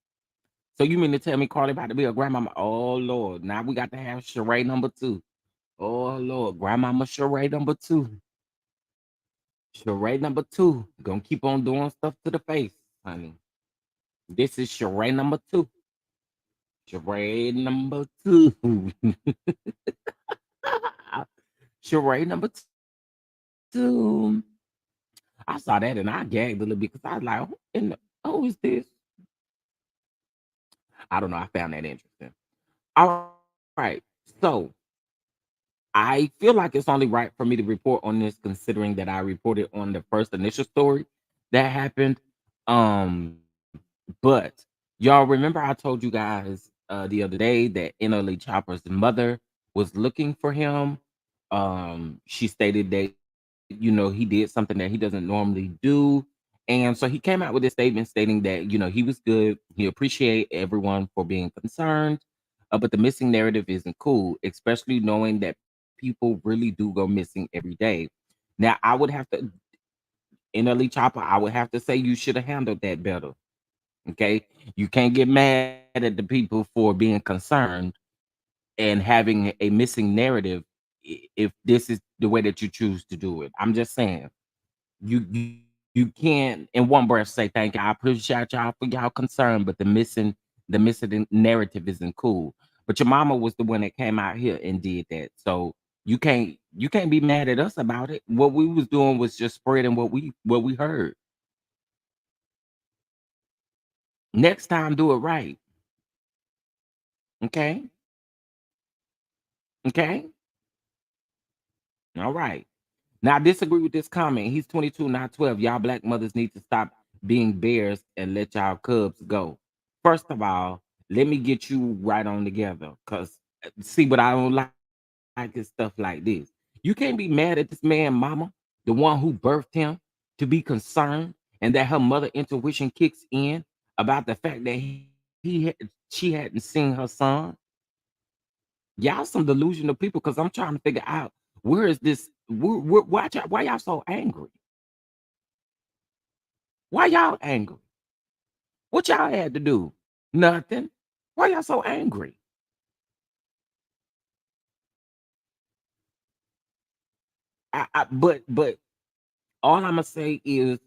So you mean to tell me Carly about to be a grandmama? Oh Lord, now we got to have charade number 2. Oh Lord, grandmama charade number 2. Charade number 2. Gonna keep on doing stuff to the face, honey. This is charade number 2. Charade number 2. Charade number 2. I saw that and I gagged a little bit because I was like, who is this? I don't know. I found that interesting. All right. So I feel like it's only right for me to report on this, considering that I reported on the first initial story that happened. But y'all remember I told you guys the other day that NLE Chopper's mother was looking for him. She stated that he did something that he doesn't normally do. And so he came out with this statement stating that, he was good. He appreciate everyone for being concerned. But the missing narrative isn't cool, especially knowing that people really do go missing every day. Now, I would have to. NLE Chopper, I would have to say you should have handled that better. Okay. You can't get mad at the people for being concerned and having a missing narrative if this is the way that you choose to do it. I'm just saying you can't in one breath say thank you. I appreciate y'all for y'all concern, but the missing narrative isn't cool. But your mama was the one that came out here and did that. So you can't be mad at us about it. What we was doing was just spreading what we heard. Next time do it right. Okay? Okay? All right. Now I disagree with this comment. He's 22, not 12. Y'all black mothers need to stop being bears and let y'all cubs go. First of all, let me get you right on together. Cause see what I don't like is stuff like this. You can't be mad at this man, mama, the one who birthed him, to be concerned and that her mother intuition kicks in about the fact that she hadn't seen her son. Y'all some delusional people because I'm trying to figure out where is this why y'all so angry? Why y'all angry? What y'all had to do? Nothing. Why y'all so angry? But all I'm gonna say is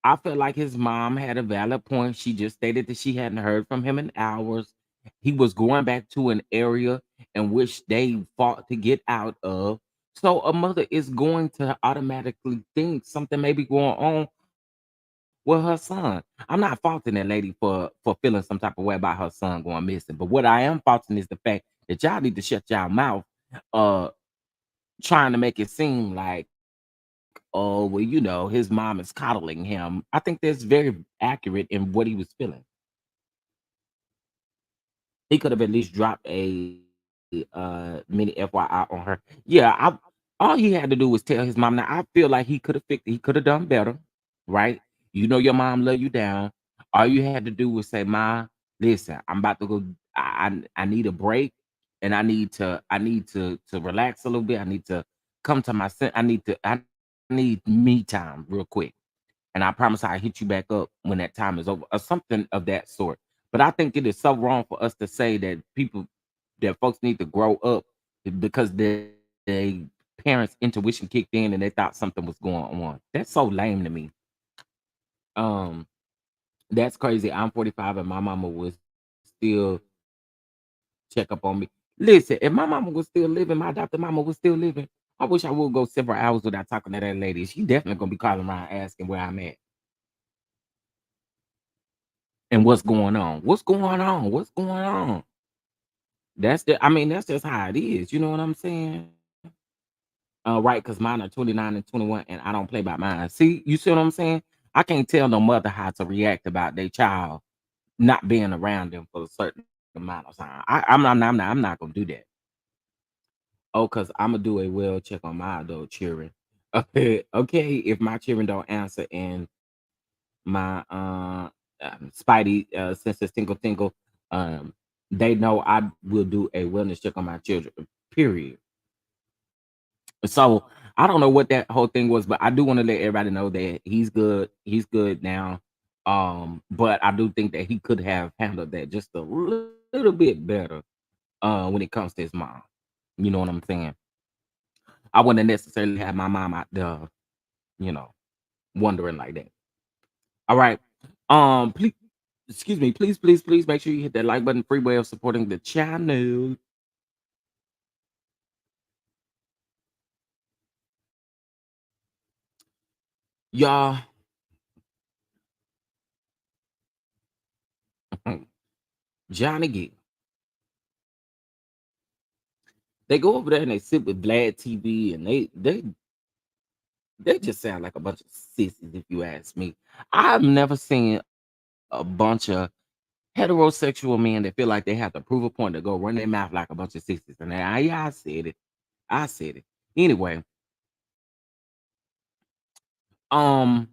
I felt like his mom had a valid point. She just stated that she hadn't heard from him in hours. He was going back to an area in which they fought to get out of. So a mother is going to automatically think something may be going on with her son. I'm not faulting that lady for feeling some type of way about her son going missing. But what I am faulting is the fact that y'all need to shut y'all mouth uh trying to make it seem like, oh, well, his mom is coddling him. I think that's very accurate in what he was feeling. He could have at least dropped a mini FYI on her. Yeah, all he had to do was tell his mom. Now I feel like he could have done better, right? You know your mom love you down. All you had to do was say, "Ma, listen, I'm about to go. I need a break, and I need to relax a little bit. I need to come to my sen- I need me time real quick." And I promise I'll hit you back up when that time is over, or something of that sort. But I think it is so wrong for us to say that folks need to grow up because they parents' intuition kicked in and they thought something was going on. That's so lame to me. Um, that's crazy. I'm 45 and my mama would still check up on me. Listen, if my mama was still living, my adopted mama was still living. I wish I would go several hours without talking to that lady. She definitely gonna be calling around asking where I'm at and what's going on. What's going on? What's going on? That's just how it is. You know what I'm saying? Right, because mine are 29 and 21, and I don't play by mine. See, you see what I'm saying? I can't tell no mother how to react about their child not being around them for a certain amount of time. I'm not gonna do that. Oh, because I'm gonna do a well check on my adult children. Okay, okay. If my children don't answer and my spidey senses tingle tingle, um, they know I will do a wellness check on my children. Period. So I don't know what that whole thing was, but I do want to let everybody know that he's good. He's good now. But I do think that he could have handled that just a little bit better when it comes to his mom. You know what I'm saying? I wouldn't necessarily have my mom out there, you know, wondering like that. All right. Please, excuse me, please make sure you hit that like button. Free way of supporting the channel. Y'all, Johnny Gill. They go over there and they sit with Vlad TV and they just sound like a bunch of sissies, if you ask me. I've never seen a bunch of heterosexual men that feel like they have to prove a point to go run their mouth like a bunch of sissies. And yeah, I said it. I said it. Anyway, um,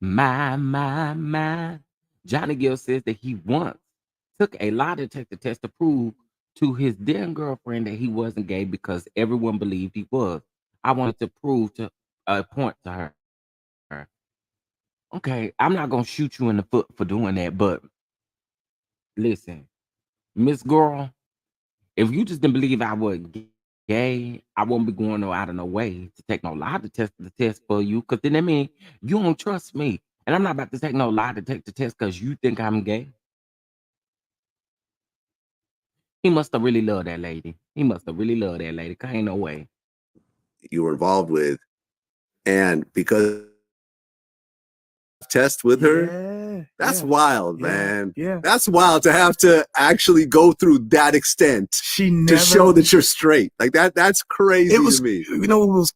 my. Johnny Gill says that he once took a lie detector test to prove to his then girlfriend that he wasn't gay because everyone believed he was. I wanted to prove to a point to her. Okay, I'm not gonna shoot you in the foot for doing that, but listen, Miss Girl, if you just didn't believe I was gay, I won't be going no out of no way to take no lie to test the test for you, because then that mean you don't trust me. And I'm not about to take no lie to take the test because you think I'm gay. He must have really loved that lady. He must have really loved that lady. 'Cause ain't no way. You were involved with, and because test with her, that's wild, man. Yeah. That's wild to have to actually go through that extent to show that you're straight. Like that's crazy it was, to me. You know, it was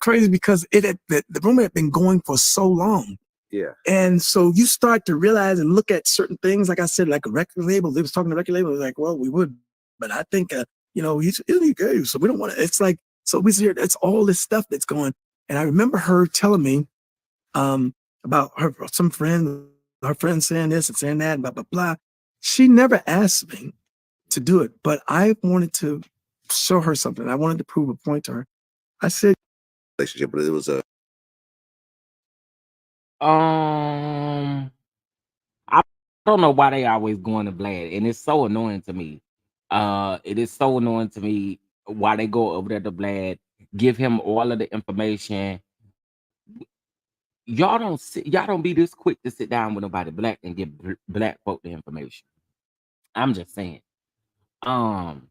crazy because the rumor had been going for so long. Yeah. And so you start to realize and look at certain things, like I said, like a record label. They was talking to record label, like, well, we would, but I think, you know, he's gay, so we don't want to. It's like, so we hear it's all this stuff that's going. And I remember her telling me about her friend saying this and saying that, and blah blah blah. She never asked me to do it, but I wanted to show her something. I wanted to prove a point to her. I said, relationship, but it was a I don't know why they always going to Vlad, and it's so annoying to me. It is so annoying to me why they go over there to Vlad, give him all of the information. Y'all don't be this quick to sit down with nobody black and give black folk the information. I'm just saying. Um,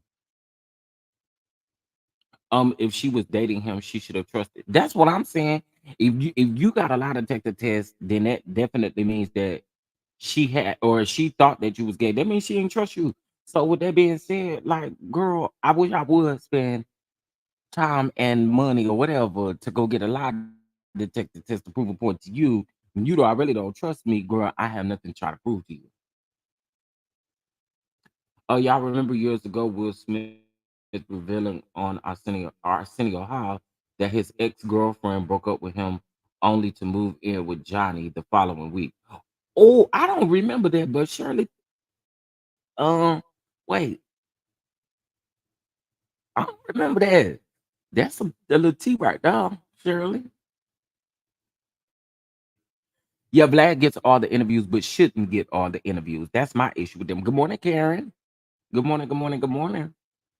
if she was dating him, she should have trusted. That's what I'm saying. If you got a lot of detective tests, then that definitely means that she had or she thought that you was gay. That means she didn't trust you. So with that being said, like, girl, I wish I would spend time and money or whatever to go get a lie detector test to prove a point to you. When you really don't trust me, girl, I have nothing to try to prove to you. Oh, y'all remember years ago Will Smith revealing on Arsenio Hall that his ex-girlfriend broke up with him only to move in with Johnny the following week. Oh, I don't remember that, but Shirley, um, wait, I don't remember that. That's a little T right there, Shirley. Yeah, Vlad gets all the interviews, but shouldn't get all the interviews. That's my issue with them. Good morning, Karen. Good morning, good morning, good morning.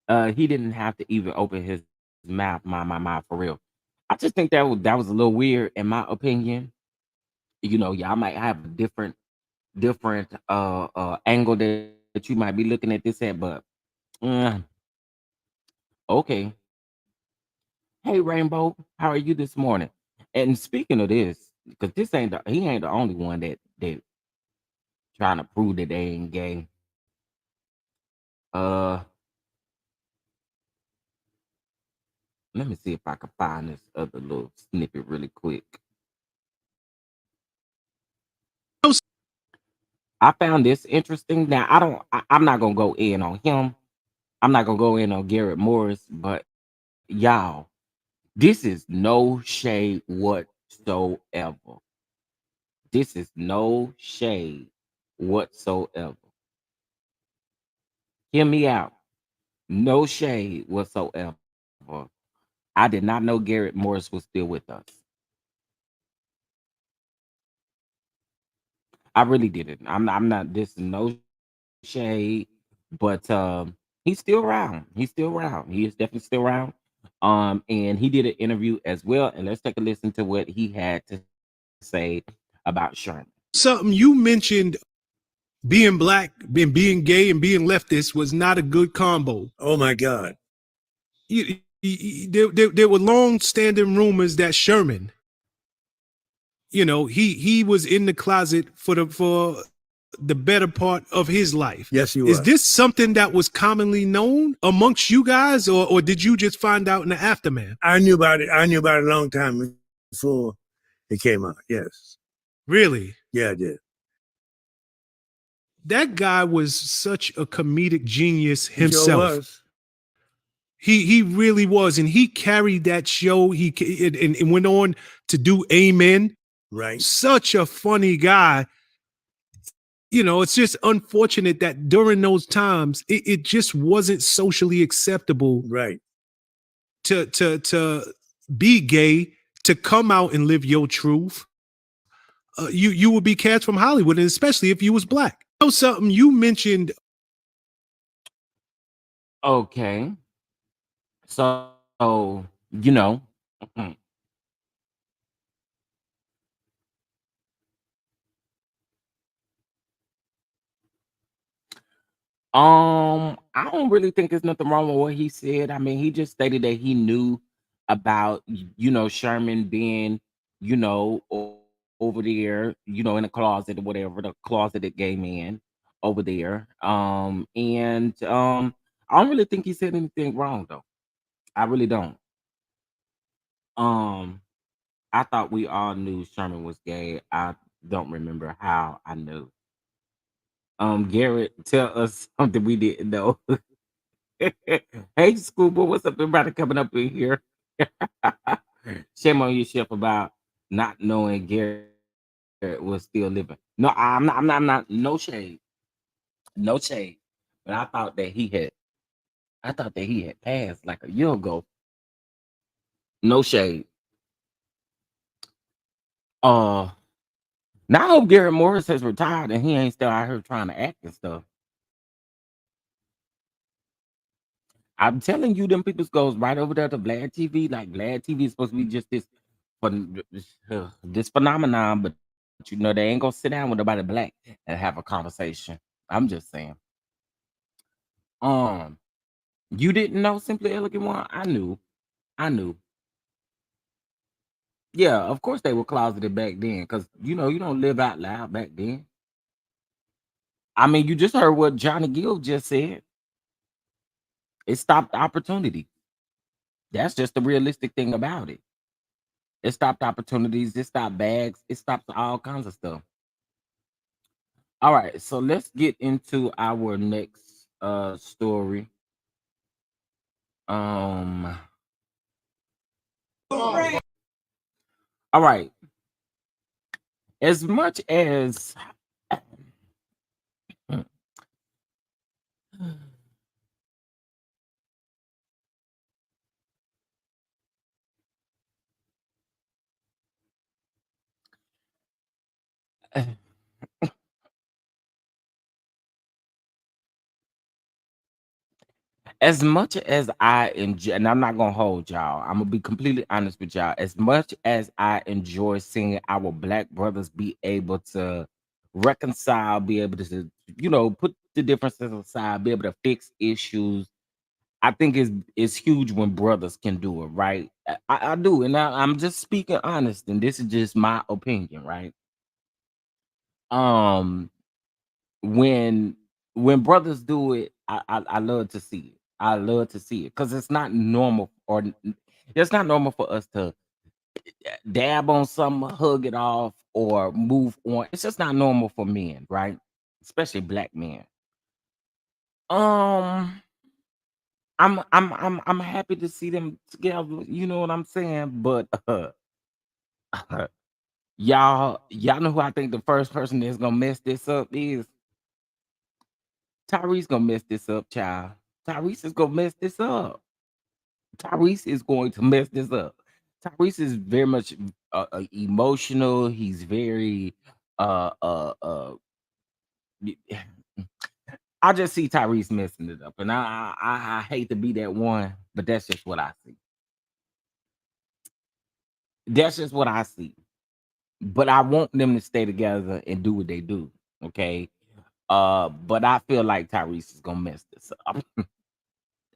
He didn't have to even open his mouth, my, for real. I just think that was a little weird, in my opinion. You know, y'all might have a different angle that you might be looking at this at, but uh, okay. Hey, Rainbow, how are you this morning? And speaking of this, because he ain't the only one that trying to prove that they ain't gay. Uh, let me see if I can find this other little snippet really quick. I found this interesting. Now I'm not gonna go in on him. I'm not gonna go in on Garrett Morris, but y'all, this is no shade whatsoever. This is no shade whatsoever. Hear me out. No shade whatsoever. I did not know Garrett Morris was still with us. I really didn't. I'm not, this is no shade, but he's still around. He's still around. He is definitely still around. And he did an interview as well. And let's take a listen to what he had to say about Sherman. Something you mentioned, being black, being gay, and being leftist was not a good combo. oh my God. There were long-standing rumors that Sherman, he was in the closet for the better part of his life. Yes, he was. Is this something that was commonly known amongst you guys, or did you just find out in the aftermath? I knew about it. I knew about it a long time before it came out. Yes. Really? Yeah, I did. That guy was such a comedic genius He sure himself. was. He really was, and he carried that show. And went on to do Amen. Right. Such a funny guy. It's just unfortunate that during those times, it just wasn't socially acceptable. Right. To be gay, to come out and live your truth. you would be cast from Hollywood, and especially if you was black. You know something you mentioned. Okay. So, you know, I don't really think there's nothing wrong with what he said. I mean, he just stated that he knew about, Sherman being, over there, in the closet or whatever, the closet that gay man over there. And I don't really think he said anything wrong though. I really don't. Um, I thought we all knew Sherman was gay. I don't remember how I knew. Garrett, tell us something we didn't know. Hey, schoolboy, what's up? Everybody coming up in here. Shame on you, Chef, about not knowing Garrett was still living. No, I'm not. No shade, no shade. But I thought that he had passed like a year ago. No shade. Uh, now I hope Garrett Morris has retired and he ain't still out here trying to act and stuff. I'm telling you, them people goes right over there to Vlad TV. Like Vlad TV is supposed to be just this phenomenon, but they ain't gonna sit down with nobody black and have a conversation. I'm just saying. You didn't know Simply Elegant One? I knew. Yeah, of course they were closeted back then, because you don't live out loud back then. I mean, you just heard what Johnny Gill just said. It stopped opportunity. That's just the realistic thing about it. It stopped opportunities. It stopped bags. It stopped all kinds of stuff. All right, so let's get into our next story. All right. As much as as much as I enjoy, and I'm not gonna hold y'all, I'm gonna be completely honest with y'all. As much as I enjoy seeing our black brothers be able to reconcile, be able to, put the differences aside, be able to fix issues, I think it's huge when brothers can do it, right? I do, and I'm just speaking honest, and this is just my opinion, right? Um, when brothers do it, I love to see it. I love to see it because it's not normal, or it's not normal for us to dab on something, hug it off, or move on. It's just not normal for men, right? Especially black men. Um, I'm happy to see them together. You know what I'm saying? But y'all know who I think the first person that's gonna mess this up is? Tyrese gonna mess this up, child. Tyrese is gonna mess this up. Tyrese is going to mess this up. Tyrese is very much emotional. He's very y- I just see Tyrese messing it up, and I hate to be that one, but that's just what I see. That's just what I see. But I want them to stay together and do what they do. Okay. But I feel like Tyrese is gonna mess this up.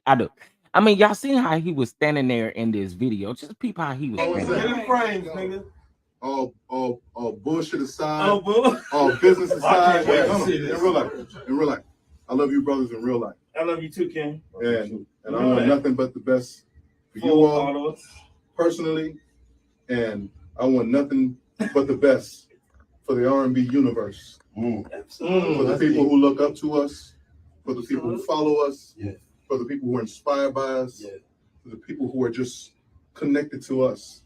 I do. I mean, y'all seen how he was standing there in this video. Just peep how he was standing there. Frames, nigga. All bullshit aside, all business aside, in real life. I love you brothers in real life. I love you too, King. And I want nothing but the best for you all personally, and I want nothing but the best for the R&B universe. For the people who look up to us, for the people who follow us, for the people who are inspired by us, for the people who are just connected to us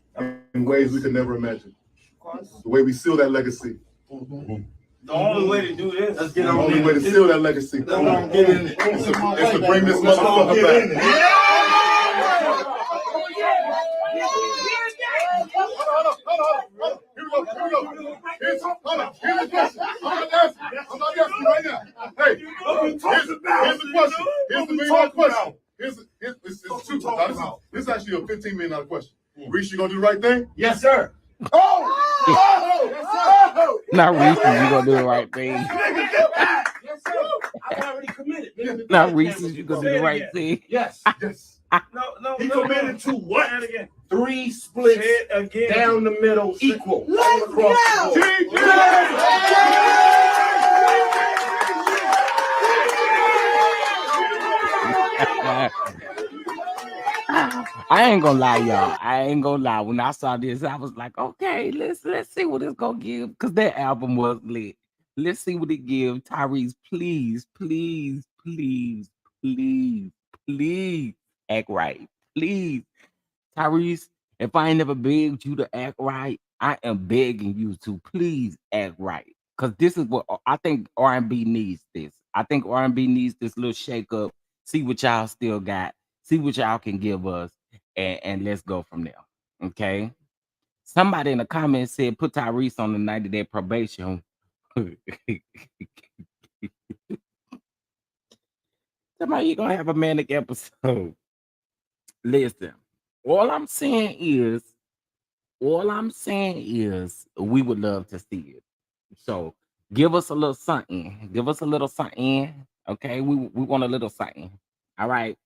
in ways we could never imagine. The way we seal that legacy. The only way to do this, let's get the only way to seal that legacy is to bring this motherfucker back. Hold on. go. Here's the question. I'm not asking you right now. Hey, here's the question. Here's the $1 million question. This is actually a $15 million question. Reese, you gonna do the right thing? Yes, sir. Now, Reese, you gonna do the right thing. Yes, sir. I've already committed. Now, Reese, you gonna do the right thing. Yes. Yes. No. He committed to what? Say it again. 3 splits Say it again. down the middle equal. Let's go. I ain't gonna lie, y'all. I ain't gonna lie. When I saw this, I was like, okay, let's see what it's gonna give. Because that album was lit. Let's see what it gives. Tyrese, please act right. Please. Tyrese, if I ain't never begged you to act right, I am begging you to please act right. Because this is what I think R&B needs this. I think R&B needs this little shake up. See what y'all still got. See what y'all can give us. And let's go from there. Okay. Somebody in the comments said put Tyrese on the 90-day probation. Somebody, you gonna have a manic episode. Listen, all I'm saying is we would love to see it. So give us a little something. Give us a little something. Okay, we want a little something. All right.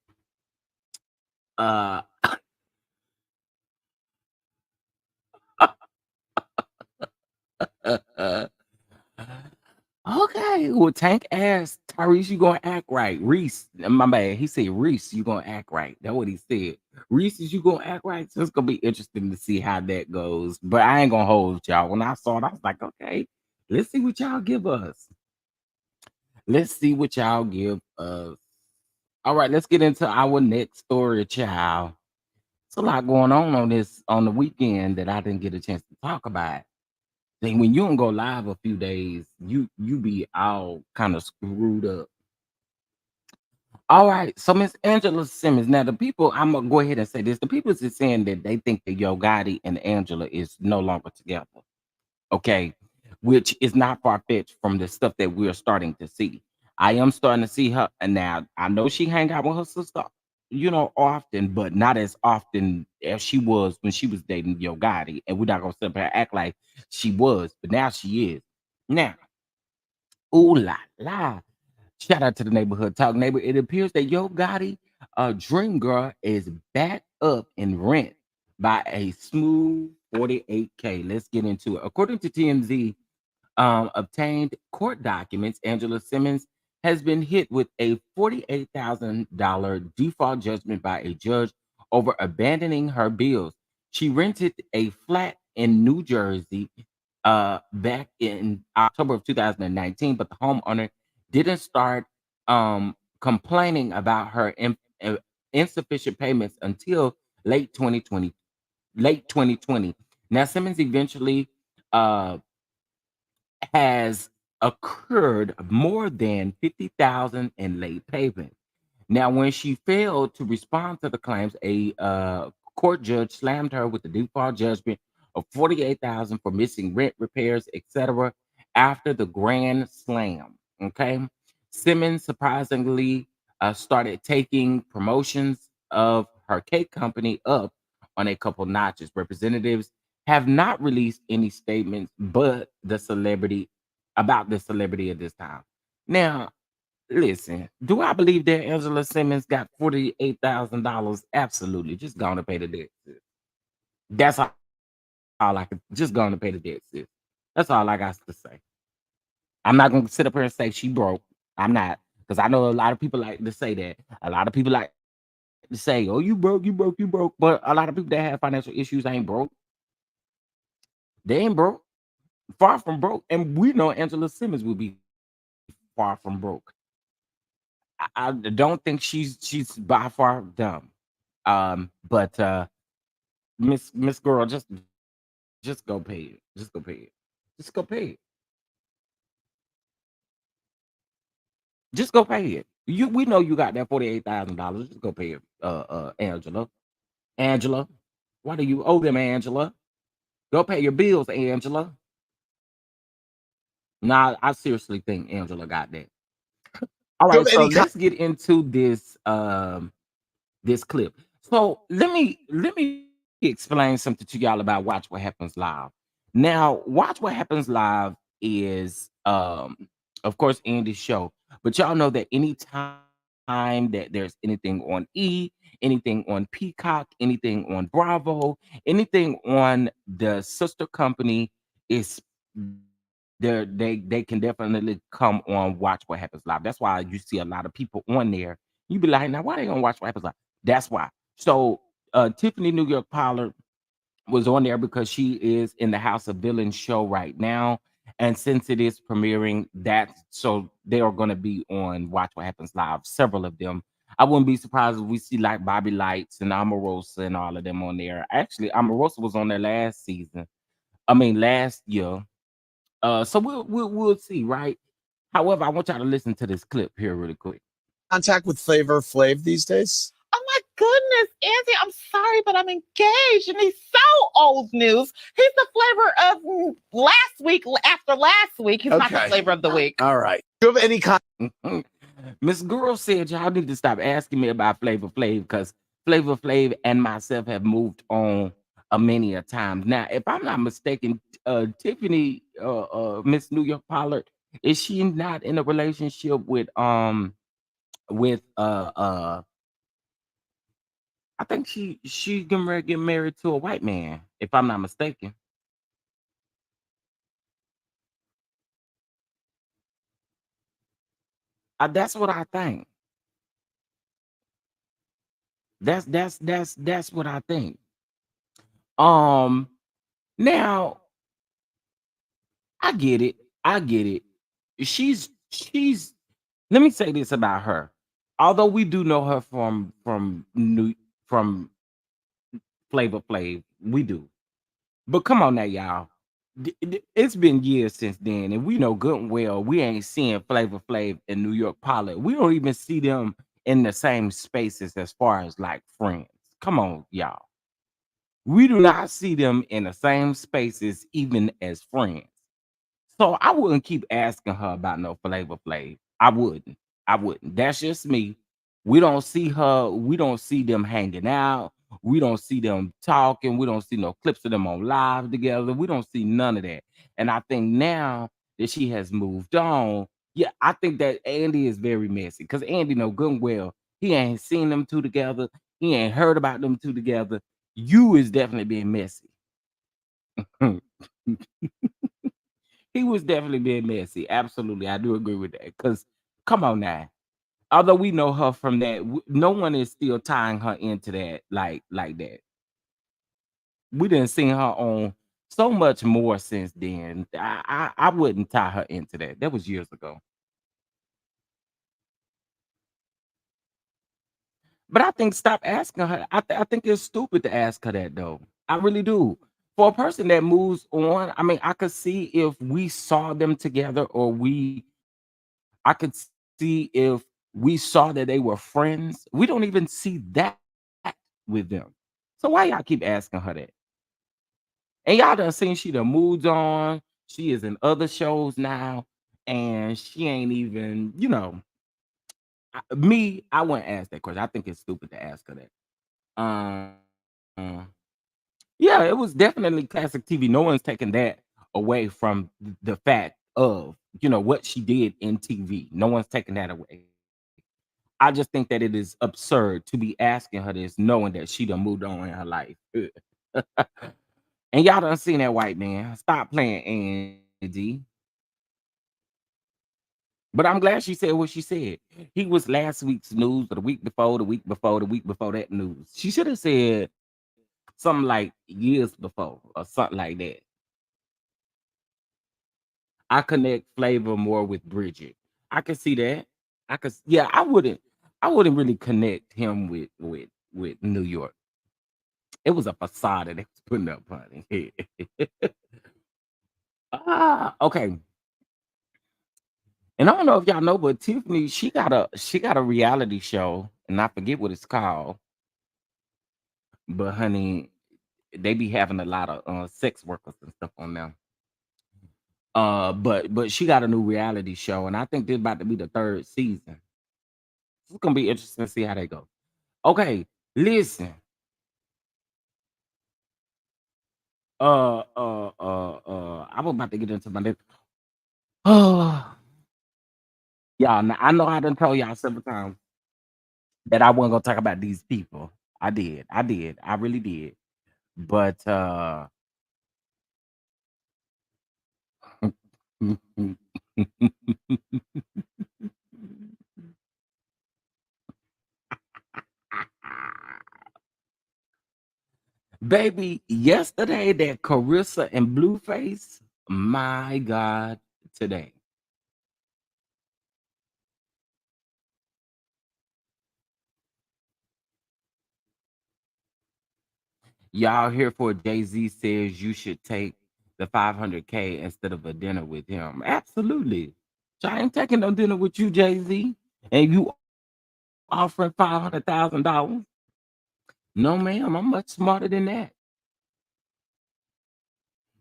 Okay, well, Tank asked Tyrese, you gonna act right. Reese, my bad. He said, Reese, you gonna act right. That's what he said. Reese, is you gonna act right? So it's gonna be interesting to see how that goes. But I ain't gonna hold y'all. When I saw it, I was like, okay, let's see what y'all give us. Let's see what y'all give us. All right, let's get into our next story, child. It's a lot going on the weekend that I didn't get a chance to talk about. Then when you don't go live a few days, you be all kind of screwed up. All right, so Miss Angela Simmons. Now the people, I'm gonna go ahead and say this. The people is saying that they think that Yo Gotti and Angela is no longer together. Okay, which is not far-fetched from the stuff that we're starting to see. I am starting to see her, and now I know she hang out with her sister, often, but not as often as she was when she was dating Yo Gotti. And we're not gonna sit up here and act like she was, but now she is. Now, ooh la la. Shout out to the neighborhood talk neighbor. It appears that Yo Gotti, Dream Girl, is back up in rent by a smooth 48K. Let's get into it. According to TMZ, obtained court documents, Angela Simmons has been hit with a $48,000 default judgment by a judge over abandoning her bills. She rented a flat in New Jersey back in October of 2019, but the homeowner didn't start complaining about her insufficient payments until late 2020. Now, Simmons eventually has occurred more than 50,000 in late payment. Now, when she failed to respond to the claims, a court judge slammed her with the default judgment of 48,000 for missing rent, repairs, etc. after the grand slam. Okay, Simmons surprisingly started taking promotions of her cake company up on a couple notches. Representatives have not released any statements but the celebrity about the celebrity at this time. Now, listen, do I believe that Angela Simmons got $48,000? Absolutely. Just going to pay the debt, sis. That's all I could. Just going to pay the debt, sis. That's all I got to say. I'm not going to sit up here and say she broke. I'm not, because I know a lot of people like to say that. A lot of people like to say, "Oh, you broke, you broke, you broke." But a lot of people that have financial issues ain't broke. They ain't broke. Far from broke, and we know Angela Simmons will be far from broke. I don't think she's by far dumb. But Miss Girl, just go pay it. Just go pay it. Just go pay it. Just go pay it. We know you got that $48,000. Just go pay it, Angela. Angela, why do you owe them, Angela? Go pay your bills, Angela. Nah, I seriously think Angela got that. All Do you right, have so any let's get into this clip. So let me explain something to y'all about Watch What Happens Live. Now, Watch What Happens Live is of course Andy's show, but y'all know that anytime that there's anything on E, anything on Peacock, anything on Bravo, anything on the sister company is they can definitely come on Watch What Happens Live. That's why you see a lot of people on there. You be like, now why they gonna watch What Happens Live? That's why. So Tiffany New York Pollard was on there because she is in the House of Villains show right now. And since it is premiering, that so they are going to be on Watch What Happens Live, several of them. I wouldn't be surprised if we see like Bobby Lights and Omarosa and all of them on there. Actually, Omarosa was on there last season. I mean, last year. So we'll see, right? However, I want y'all to listen to this clip here really quick. contact with Flavor Flav these days? Oh my goodness, Andy, I'm sorry, but I'm engaged and he's so old news. He's the flavor of last week, after last week. He's not the Okay. flavor of the week. All right. Do you have any Miss Girl said y'all need to stop asking me about Flavor Flav because Flavor Flav and myself have moved on a many a times. Now, if I'm not mistaken, Tiffany, Miss New York Pollard, is she not in a relationship with I think she getting ready to get married to a white man, if I'm not mistaken. That's what I think. That's what I think. Um, now I get it. I get it. She's. Let me say this about her. Although we do know her from Flavor Flav, we do. But come on now, y'all. It's been years since then, and we know good and well we ain't seeing Flavor Flav and New York Pollard. We don't even see them in the same spaces as far as like friends. Come on, y'all. We do not see them in the same spaces, even as friends. So I wouldn't keep asking her about no Flavor Flav. I wouldn't. I wouldn't. That's just me. We don't see her. We don't see them hanging out. We don't see them talking. We don't see no clips of them on live together. We don't see none of that. And I think now that she has moved on, yeah, I think that Andy is very messy because Andy know good and well he ain't seen them two together. He ain't heard about them two together. You is definitely being messy. He was definitely being messy. Absolutely. I do agree with that. Because come on now. Although we know her from that, no one is still tying her into that like that. We didn't see her on so much more since then. I wouldn't tie her into that. That was years ago. But I think stop asking her. I think it's stupid to ask her that though. I really do. For a person that moves on, I mean, I could see if we saw them together or I could see if we saw that they were friends. We don't even see that with them. So why y'all keep asking her that? And y'all done seen she done moved on. She is in other shows now, and she ain't even, I wouldn't ask that question. I think it's stupid to ask her that. Yeah, it was definitely classic TV. No one's taking that away from the fact of, what she did in TV. No one's taking that away. I just think that it is absurd to be asking her this, knowing that she done moved on in her life. And y'all done seen that white man. Stop playing, Andy. But I'm glad she said what she said. He was last week's news, or the week before, the week before, the week before that news. She should have said something like years before, or something like that. I connect Flavor more with Bridget. I can see that. Yeah, I wouldn't really connect him with New York. It was a facade that they was putting up, honey. Okay. And I don't know if y'all know, but Tiffany, she got a reality show, and I forget what it's called. But honey, they be having a lot of sex workers and stuff on them. But she got a new reality show, and I think this about to be the 3rd season. It's gonna be interesting to see how they go. Okay, listen. I was about to get into my next. Oh, y'all. Now, I know I done told y'all several times that I wasn't gonna talk about these people. I did. I really did. But baby, yesterday that Carissa and Blueface, my God, today. Y'all here for Jay-Z says you should take the 500K instead of a dinner with him. Absolutely. So I ain't taking no dinner with you, Jay-Z. And you offering $500,000. No, ma'am, I'm much smarter than that.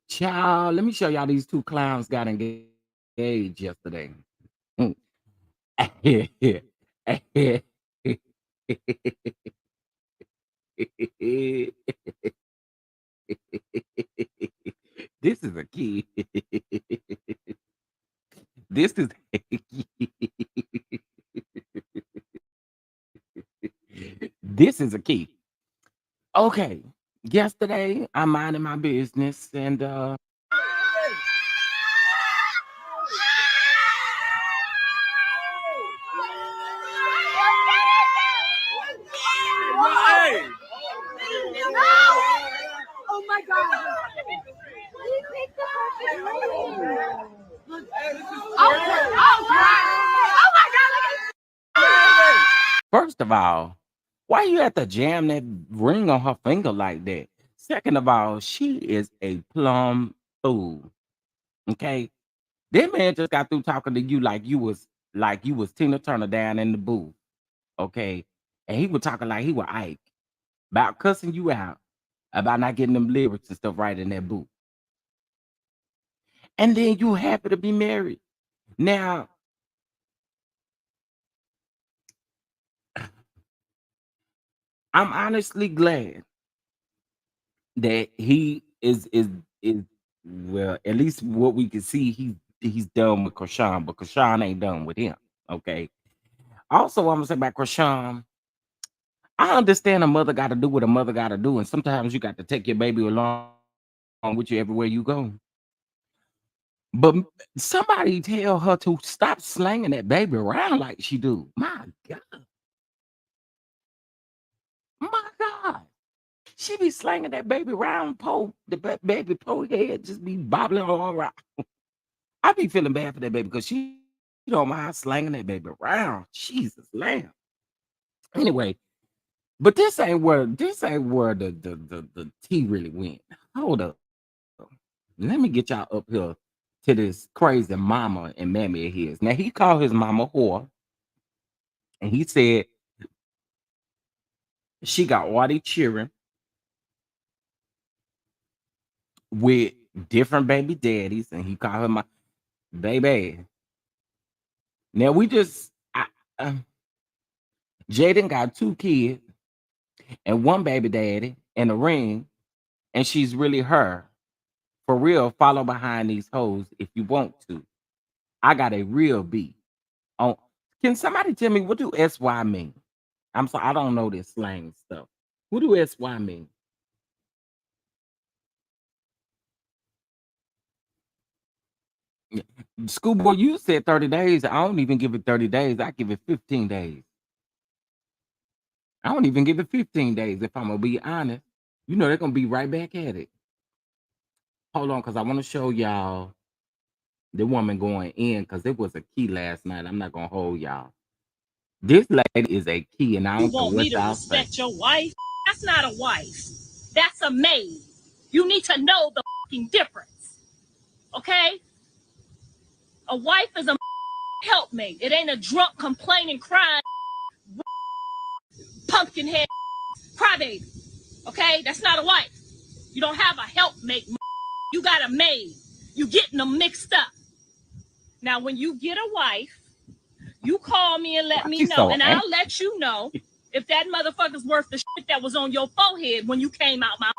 Child, let me show y'all these 2 clowns got engaged yesterday. This is a key. This is this is a key. Okay. Yesterday, I'm minding my business and Oh my God. first of all, why you have to jam that ring on her finger like that? Second of all, she is a plum fool. Okay. That man just got through talking to you like you was Tina Turner down in the booth. Okay. And he was talking like he was Ike about cussing you out, about not getting them lyrics and stuff right in that booth. And then you happy to be married. Now, I'm honestly glad that he is well, at least what we can see, he's done with Krishan, but Krishan ain't done with him. Okay. Also, I'm gonna say about Krishan, I understand a mother got to do what a mother got to do, and sometimes you got to take your baby along with you everywhere you go. But somebody tell her to stop slanging that baby around like she do. My God, my God, she be slanging that baby around, the baby head just be bobbling all around. I be feeling bad for that baby because she don't mind slanging that baby around. Jesus, lamb. Anyway, but this ain't where the tea really went. Hold up. Let me get y'all up here to this crazy mama and mammy of his. Now he called his mama whore, and he said she got all these children with different baby daddies, and he called her my baby. Now we just Jaden got 2 kids and 1 baby daddy and a ring, and she's really her. For real, follow behind these hoes if you want to. I got a real B. Oh, can somebody tell me what do SY mean? I'm sorry, I don't know this slang stuff. What do SY mean? Yeah. Schoolboy, you said 30 days. I don't even give it 30 days. I give it 15 days. I don't even give it 15 days if I'm gonna be honest. You know they're gonna be right back at it. Hold on, because I want to show y'all the woman going in because it was a key last night. I'm not gonna hold y'all. This lady is a key, and I You don't know want what me to y'all say. respect your wife? That's not a wife. That's a maid. You need to know the fucking difference. Okay? A wife is a helpmate. It ain't a drunk, complaining, crying, pumpkin head crybaby. Okay? That's not a wife. You don't have a helpmate. You got a maid. You getting them mixed up. Now, when you get a wife, you call me and let me know, and I'll let you know if that motherfucker's worth the shit that was on your forehead when you came out my.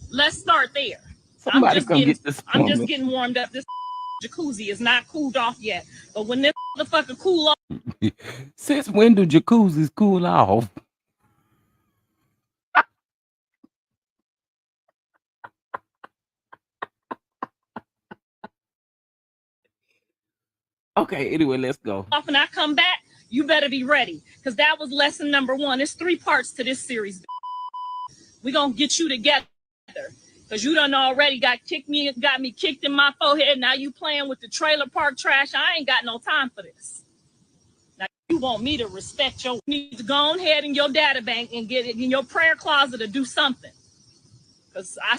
Let's start there. I'm just getting warmed up. This jacuzzi is not cooled off yet, but when this motherfucker cool off. Since when do jacuzzis cool off? Okay, anyway, let's go. Off and I come back, you better be ready, because that was lesson number 1. There's 3 parts to this series. We're gonna get you together, because you done already got me kicked in my forehead. Now you playing with the trailer park trash. I ain't got no time for this. Now you want me to respect your need to go on ahead in your data bank and get it in your prayer closet to do something. Because I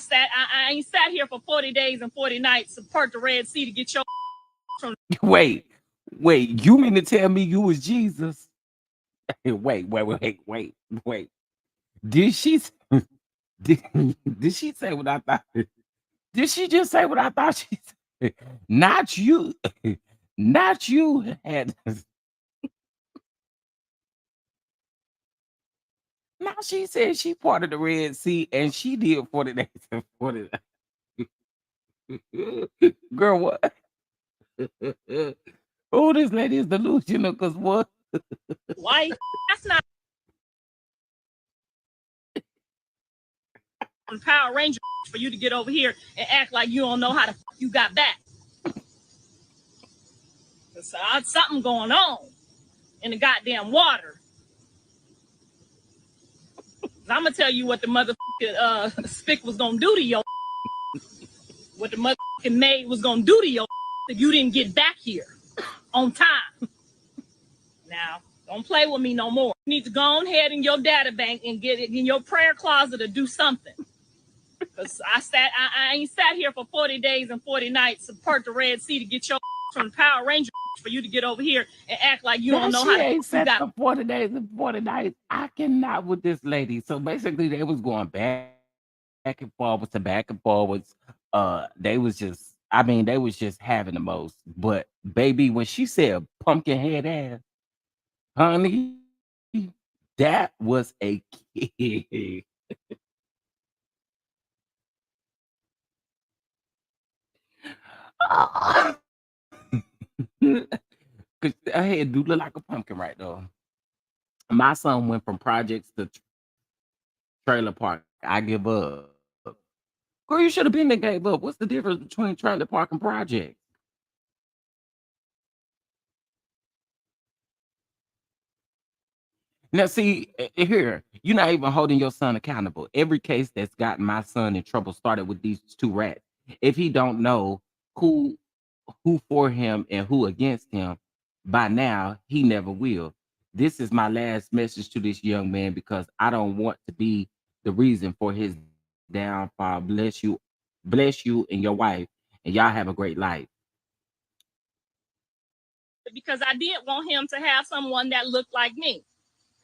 ain't sat here for 40 days and 40 nights to part the Red Sea to get your from. Wait, you mean to tell me you was Jesus? Wait. Did she say what I thought? Did she just say what I thought she said? Not you. Not you had. Now she said she parted the Red Sea and she did 40 days and 40 nights. Girl, what? Oh, this lady is delusional, because what? Why? That's not Power Ranger for you to get over here and act like you don't know how the fuck you got back. So something going on in the goddamn water. I'm gonna tell you what the motherfucking spick was gonna do to your. What the motherfucking maid was gonna do to your if you didn't get back here on time. Now, don't play with me no more. You need to go on ahead in your data bank and get it in your prayer closet to do something. Because I ain't sat here for 40 days and 40 nights to part the Red Sea to get your from the Power Ranger for you to get over here and act like you don't know how to. Ain't sat for 40 days and 40 nights. I cannot with this lady. So basically, they was going back and forwards to back and forwards. They was just having the most. But baby, when she said pumpkin head ass, honey, that was a kid. Cause her head do look like a pumpkin right though. My son went from projects to trailer park. I give up. Girl, you should have been there gave up. What's the difference between trailer park and project? Now, see, here, you're not even holding your son accountable. Every case that's gotten my son in trouble started with these 2 rats. If he don't know who for him and who against him, by now, he never will. This is my last message to this young man, because I don't want to be the reason for his downfall. Bless you and your wife, and y'all have a great life. Because I did want him to have someone that looked like me.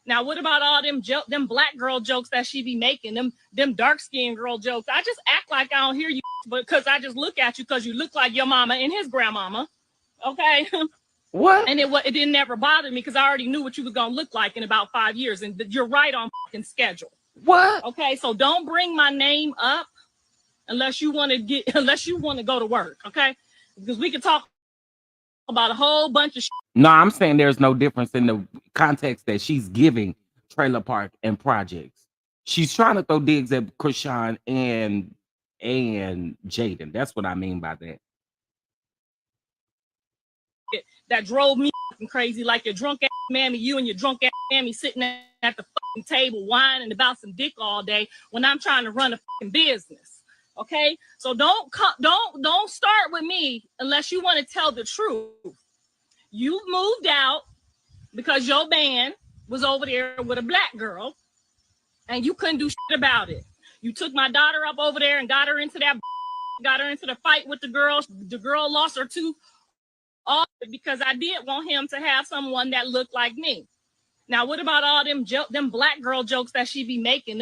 Now, what about all them black girl jokes that she be making, them dark skinned girl jokes? I just act like I don't hear you, but because I just look at you because you look like your mama and his grandmama. Okay. What? And it didn't ever bother me because I already knew what you was gonna look like in about 5 years, and you're right on fucking schedule. What? Okay, so don't bring my name up unless you want to go to work. Okay, because we can talk about a whole bunch of shit. No, I'm saying there's no difference in the context that she's giving trailer park and projects. She's trying to throw digs at Krishan and Jaden. That's what I mean by that. That drove me crazy, like your drunk ass mammy, you and your drunk ass mammy sitting at the fucking table whining about some dick all day when I'm trying to run a fucking business. Okay, so don't start with me unless you want to tell the truth. You moved out because your man was over there with a black girl, and you couldn't do shit about it. You took my daughter up over there and got her into the fight with the girl. The girl lost her tooth. All because I did want him to have someone that looked like me. Now, what about all them black girl jokes that she be making?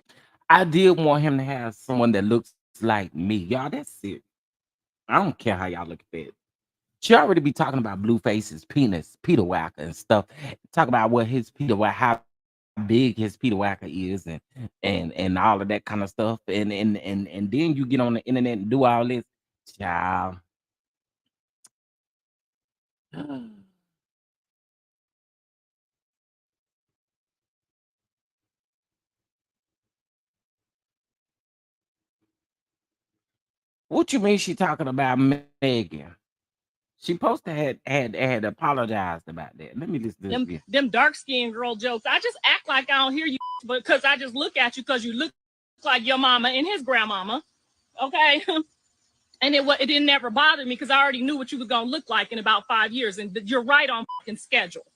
I did want him to have someone that looks like me. Y'all, that's it. I don't care how y'all look at that. She already be talking about Blueface's penis, Peter Whacker and stuff. Talk about what his Peter Whacker, how big his Peter Whacker is, and all of that kind of stuff. And then you get on the internet and do all this, child. What you mean she talking about Megan? She supposed to had apologized about that. Let me listen to this again. Them dark skinned girl jokes. I just act like I don't hear you, but because I just look at you because you look like your mama and his grandmama. Okay. And it didn't never bother me because I already knew what you were gonna look like in about 5 years, and you're right on fucking schedule.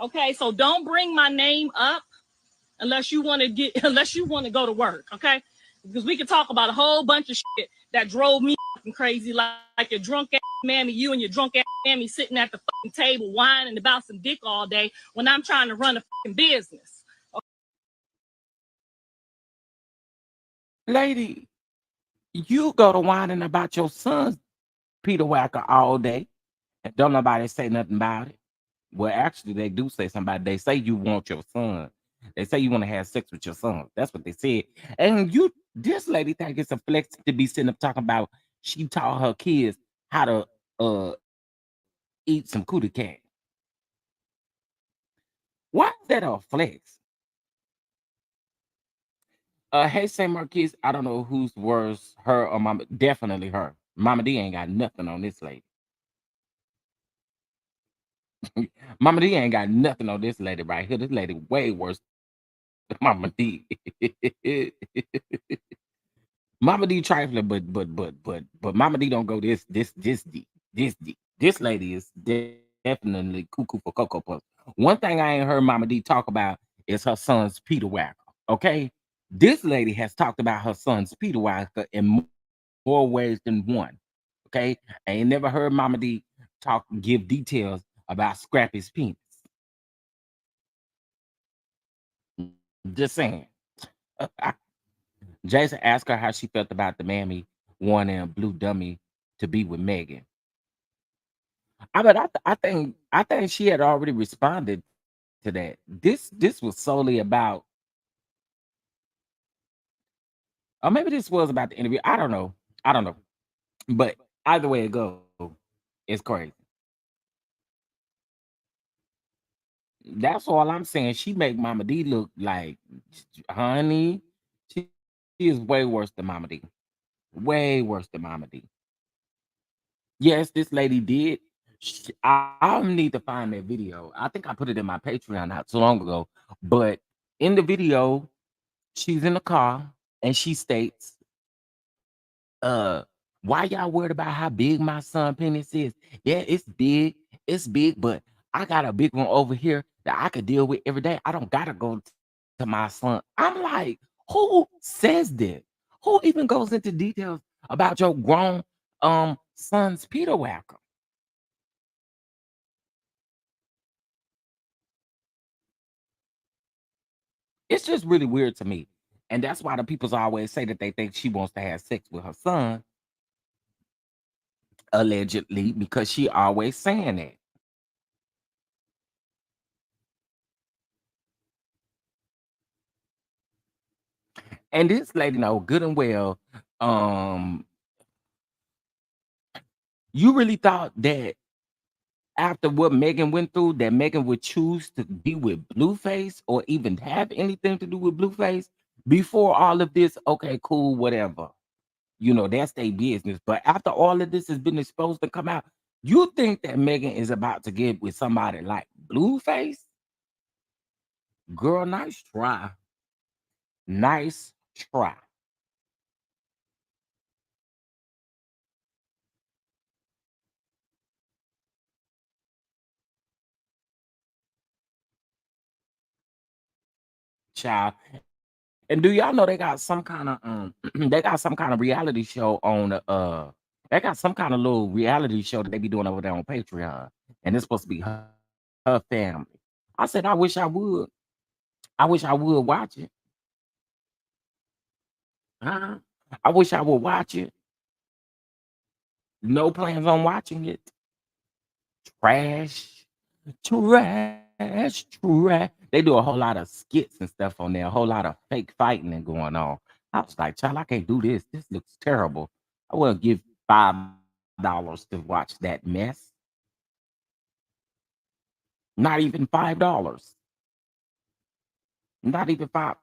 Okay, so don't bring my name up unless you want to go to work. Okay, because we can talk about a whole bunch of shit that drove me fucking crazy, like your drunk ass mammy, you and your drunk ass mammy sitting at the fucking table whining about some dick all day when I'm trying to run a fucking business. Lady, you go to whining about your son's Peter Whacker all day, and don't nobody say nothing about it. Well, actually, they do say somebody. They say you want your son. They say you want to have sex with your son. That's what they said. And this lady think it's a flex to be sitting up talking about she taught her kids how to eat some cootie cat. Why is that a flex? Hey, St. Marquis, I don't know who's worse, her or Mama. Definitely her. Mama D ain't got nothing on this lady. Mama D ain't got nothing on this lady right here. This lady way worse than Mama D. Mama D trifling, but Mama D don't go this deep. This lady is definitely cuckoo for Cocoa Puffs. One thing I ain't heard Mama D talk about is her son's Peter Whacker. Okay, this lady has talked about her son's Peter Whacker in more ways than one. Okay, I ain't never heard Mama D give details about Scrappy's penis. Just saying. Jason asked her how she felt about the mammy wanting a blue dummy to be with Megan. I think she had already responded to that. This was solely about, or maybe this was about the interview. I don't know. But either way it goes, it's crazy. That's all I'm saying. She make Mama D look like, honey, she is way worse than Mama D. Way worse than Mama D. Yes, this lady did. I need to find that video. I think I put it in my Patreon not so long ago. But in the video, she's in the car and she states, why y'all worried about how big my son penis is? Yeah, it's big, but I got a big one over here that I could deal with every day. I don't gotta go to my son. I'm like, who says this? Who even goes into details about your grown son's Peter Whacker? It's just really weird to me. And that's why the people's always say that they think she wants to have sex with her son, allegedly, because she always saying that. And this lady know good and well, um, you really thought that after what Megan went through, that Megan would choose to be with Blueface or even have anything to do with Blueface before all of this? Okay, cool, whatever. You know, that's their business. But after all of this has been exposed to come out, you think that Megan is about to get with somebody like Blueface? Girl, nice try. Nice try. Child. And do y'all know they got some kind of they got some kind of reality show on they got some kind of little reality show that they be doing over there on Patreon. And it's supposed to be her family. I said, I wish I would. I wish I would watch it. Uh-huh. I wish I would watch it. No plans on watching it. Trash, trash. They do a whole lot of skits and stuff on there, a whole lot of fake fighting and going on. I was like, child, I can't do this. This looks terrible. I will give $5 to watch that mess. Not even $5. Not even five.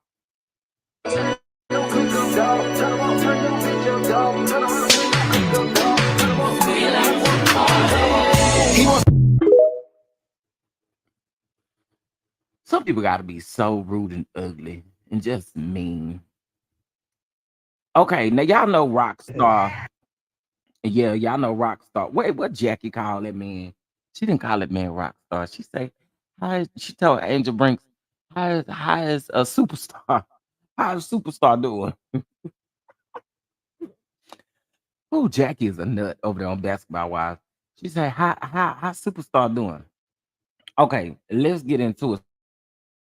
Some people got to be so rude and ugly and just mean. Okay, now y'all know Rockstar. Yeah, y'all know Rockstar. Wait, what Jackie called it, man? She didn't call it man Rockstar. She say, "Hi." She told Angel Brinks, "How is a superstar? How is superstar doing?" Oh, Jackie is a nut over there on Basketball Wives. She said, "How superstar doing?" Okay, let's get into it.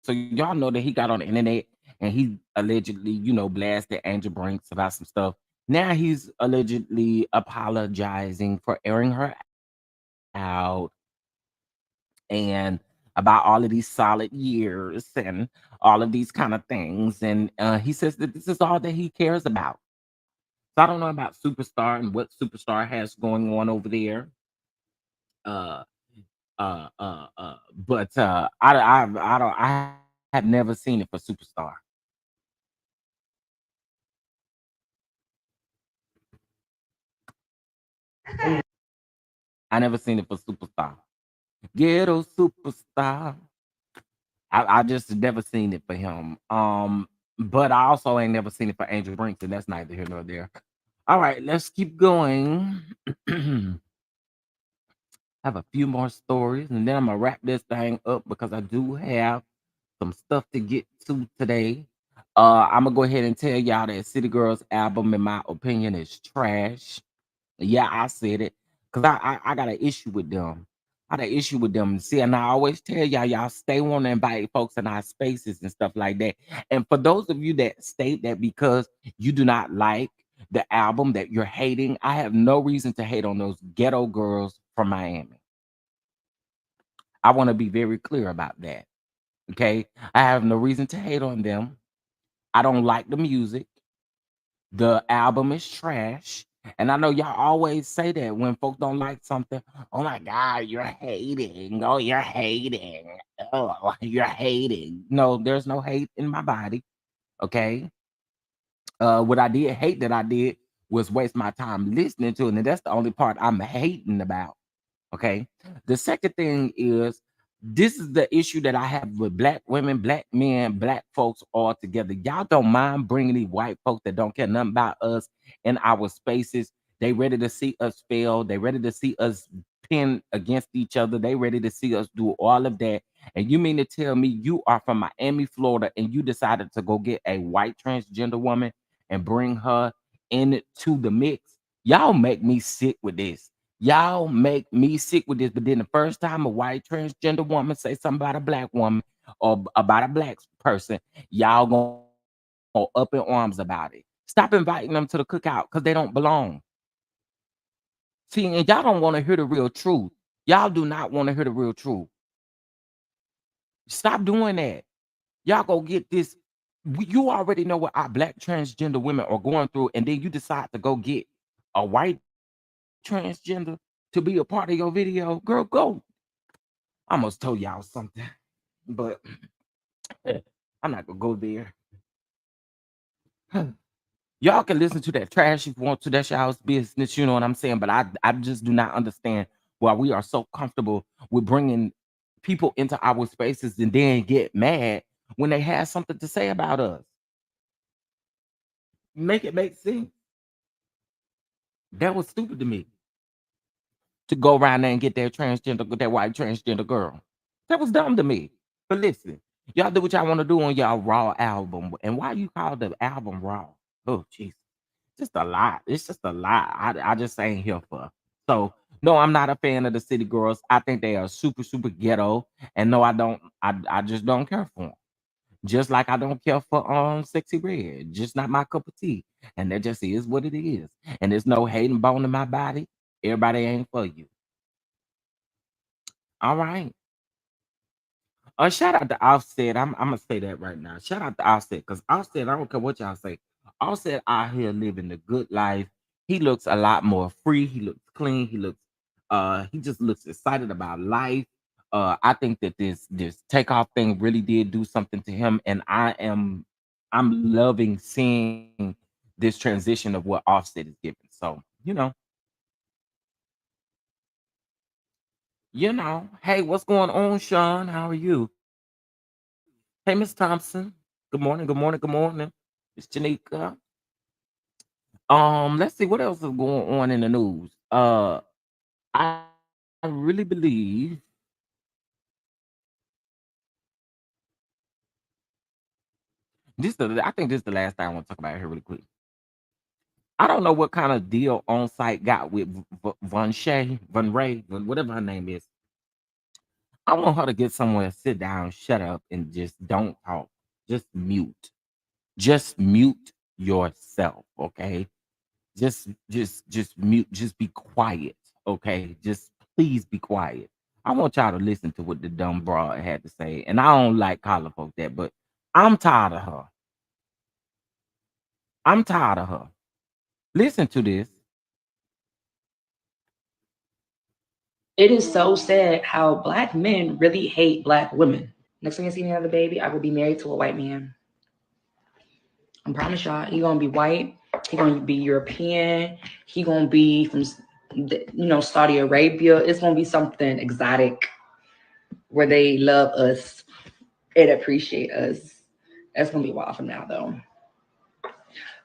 So y'all know that he got on the internet and he allegedly, blasted Angel Brinks about some stuff. Now he's allegedly apologizing for airing her out and about all of these solid years and all of these kind of things. And he says that this is all that he cares about. So I don't know about Superstar and what Superstar has going on over there. Uh, but I have never seen it for Superstar. I never seen it for Superstar. Ghetto Superstar. I just never seen it for him. But I also ain't never seen it for Angel Brinks, and that's neither here nor there. All right, let's keep going. Have a few more stories, and then I'm gonna wrap this thing up because I do have some stuff to get to today. I'm gonna go ahead and tell y'all that City Girls album, in my opinion, is trash. Yeah, I said it because I got an issue with them. I got an issue with them. See, and I always tell y'all stay want to invite folks in our spaces and stuff like that. And for those of you that state that because you do not like the album that you're hating, I have no reason to hate on those ghetto girls from Miami. I want to be very clear about that. Okay, I have no reason to hate on them. I don't like the music. The album is trash. And I know y'all always say that when folks don't like something. Oh my God, you're hating. Oh, you're hating. Oh, you're hating. No, there's no hate in my body. Okay. What I did hate that I did was waste my time listening to it. And that's the only part I'm hating about. Okay. The second thing is this is the issue that I have with black women, black men, black folks all together. Y'all don't mind bringing these white folks that don't care nothing about us in our spaces. They ready to see us fail. They ready to see us pin against each other. They ready to see us do all of that. And you mean to tell me you are from Miami, Florida, and you decided to go get a white transgender woman and bring her into the mix? Y'all make me sick with this. Y'all make me sick with this. But then the first time a white transgender woman say something about a black woman or about a black person, y'all go up in arms about it. Stop inviting them to the cookout because they don't belong. See, and y'all don't want to hear the real truth. Y'all do not want to hear the real truth. Stop doing that. Y'all go get this. You already know what our black transgender women are going through, and then you decide to go get a white transgender to be a part of your video. Girl, go. I almost told y'all something, but I'm not gonna go there. Y'all can listen to that trash if you want to. That's y'all's business, you know what I'm saying? But I just do not understand why we are so comfortable with bringing people into our spaces and then get mad when they have something to say about us. Make it make sense. That was stupid to me to go around there and get that white transgender girl. That was dumb to me. But listen, y'all do what y'all want to do on y'all Raw album. And why you call the album Raw? Oh, jeez. Just a lot. It's just a lot. I just ain't here for. So, no, I'm not a fan of the City Girls. I think they are super, super ghetto. And no, I don't. I just don't care for them. Just like I don't care for sexy red, just not my cup of tea. And that just is what it is. And there's no hating bone in my body. Everybody ain't for you. All right. Shout out to Offset. I'm gonna say that right now. Shout out to Offset because Offset, I don't care what y'all say. Offset out here living the good life. He looks a lot more free. He looks clean. He just looks excited about life. I think that this takeoff thing really did do something to him, and I'm loving seeing this transition of what Offset is giving. So hey, what's going on, Sean? How are you? Hey, Miss Thompson. Good morning. Good morning. Good morning, Miss Janika. Let's see what else is going on in the news. I I really believe I think this is the last thing I want to talk about here really quick. I don't know what kind of deal on site got with Von Ray, whatever her name is. I want her to get somewhere, sit down, shut up, and just don't talk. Just mute. Just mute yourself, okay? Just mute, just be quiet, okay? Just please be quiet. I want y'all to listen to what the dumb broad had to say. And I don't like calling folks that, but I'm tired of her. I'm tired of her. Listen to this. It is so sad how Black men really hate Black women. Next time you see me have a baby, I will be married to a white man. I promise y'all, he gonna be white. He gonna be European. He gonna be from, Saudi Arabia. It's gonna be something exotic where they love us and appreciate us. That's gonna be a while from now, though.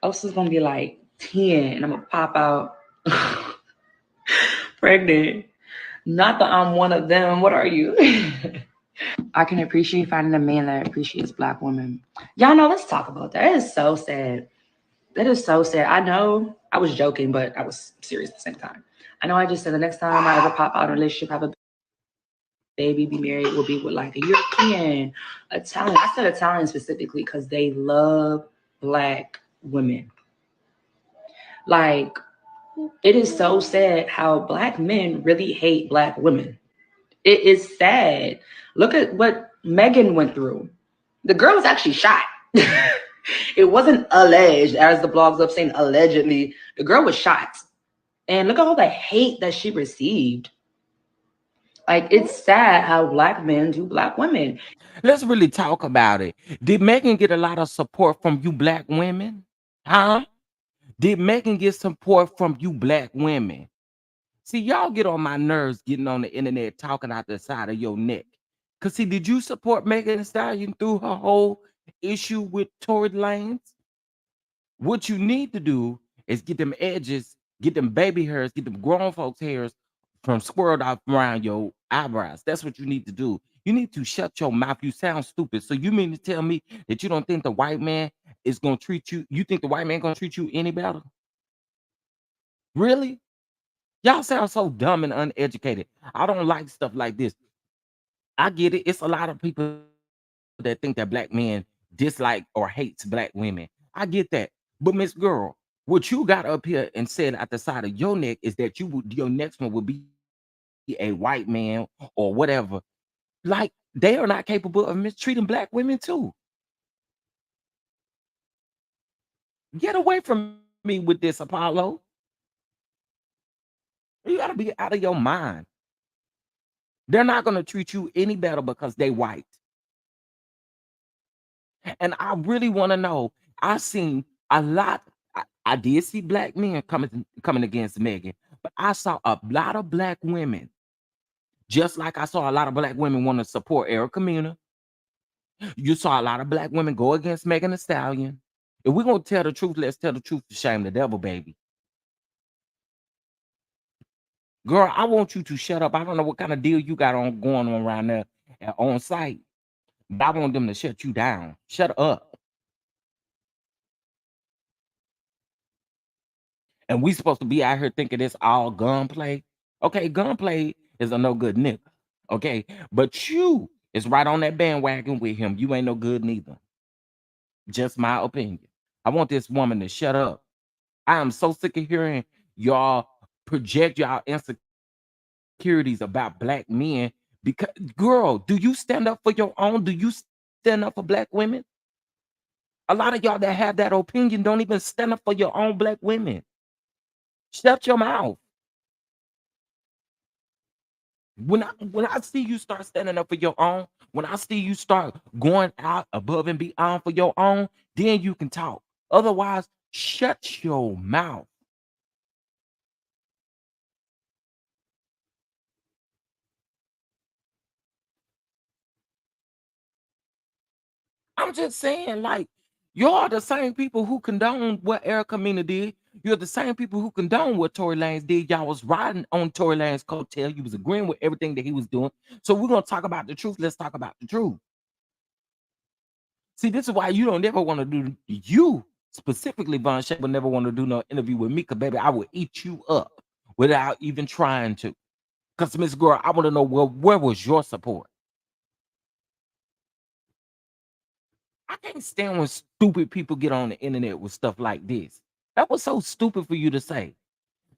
Also, it's gonna be like 10, and I'm gonna pop out pregnant. Not that I'm one of them. What are you? I can appreciate finding a man that appreciates Black women. Y'all know, let's talk about that. It is so sad. That is so sad. I know I was joking, but I was serious at the same time. I know I just said the next time I ever pop out in a relationship, have a baby, be married, will be with like a European, Italian. I said Italian specifically because they love Black women. Like, it is so sad how Black men really hate Black women. It is sad. Look at what Megan went through. The girl was actually shot. It wasn't alleged, as the blogs up saying allegedly. The girl was shot. And look at all the hate that she received. Like, it's sad how Black men do Black women. Let's really talk about it. Did Megan get a lot of support from you Black women? Huh? Did Megan get support from you Black women? See, y'all get on my nerves getting on the internet talking out the side of your neck. Because, see, did you support Megan Thee Stallion through her whole issue with Tory Lanez? What you need to do is get them edges, get them baby hairs, get them grown folks' hairs from squirreled off around your eyebrows. That's what you need to do. You need to shut your mouth. You sound stupid. So you mean to tell me that you don't think the white man is going to treat you? You think the white man going to treat you any better? Really? Y'all sound so dumb and uneducated. I don't like stuff like this. I get it. It's a lot of people that think that Black men dislike or hates Black women. I get that. But Miss Girl, what you got up here and said at the side of your neck is that your next one would be a white man or whatever. Like, they are not capable of mistreating Black women too. Get away from me with this, Apollo. You got to be out of your mind. They're not going to treat you any better because they white. And I really want to know. I seen a lot. I did see Black men coming against Megan, but I saw a lot of Black women, just like I saw a lot of Black women want to support Erica Mena. You saw a lot of Black women go against Megan Thee Stallion. If we're going to tell the truth, let's tell the truth to shame the devil, baby. Girl, I want you to shut up. I don't know what kind of deal you got going on around there on site, but I want them to shut you down. Shut up. And we supposed to be out here thinking it's all gunplay. Okay, gunplay is a no good nigga. Okay, but you is right on that bandwagon with him. You ain't no good neither. Just my opinion. I want this woman to shut up. I am so sick of hearing y'all project y'all insecurities about black men. Because, girl, do you stand up for your own? Do you stand up for black women? A lot of y'all that have that opinion don't even stand up for your own black women. Shut your mouth. When I see you start standing up for your own, when I see you start going out above and beyond for your own, then you can talk. Otherwise, shut your mouth. I'm just saying, like, y'all the same people who condone what Erica Mena did. You're the same people who condone what Tory Lanez did. Y'all was riding on Tory Lanez's coattail. You was agreeing with everything that he was doing. So we're gonna talk about the truth. Let's talk about the truth. See, this is why you don't never want to do, you specifically, Von Shea, would never want to do no interview with me, because baby, I would eat you up without even trying to. Because Miss Girl, I want to know, well, where was your support? I can't stand when stupid people get on the internet with stuff like this. That was so stupid for you to say.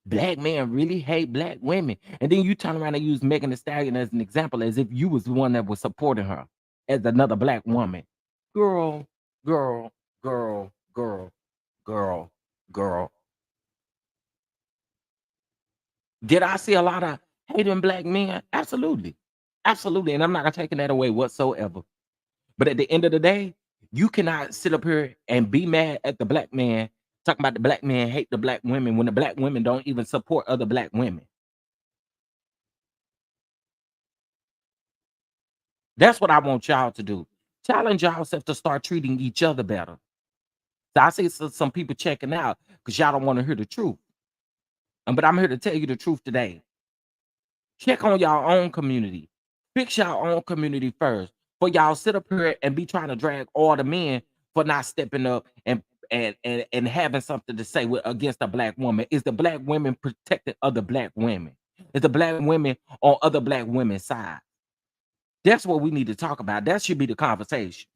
Black men really hate black women. And then you turn around and use Megan Thee Stallion as an example, as if you was the one that was supporting her as another black woman. Girl, girl, girl, girl, girl, girl. Did I see a lot of hating black men? Absolutely. Absolutely. And I'm not taking that away whatsoever. But at the end of the day, you cannot sit up here and be mad at the black man, talking about the black man hate the black women, when the black women don't even support other black women. That's what I want y'all to do. Challenge yourself to start treating each other better. So I see some people checking out because y'all don't want to hear the truth. But I'm here to tell you the truth today. Check on y'all own community. Fix y'all own community first. For y'all sit up here and be trying to drag all the men for not stepping up and having something to say against a black woman. Is the black women protecting other black women? Is the black women on other black women's side? That's what we need to talk about. That should be the conversation.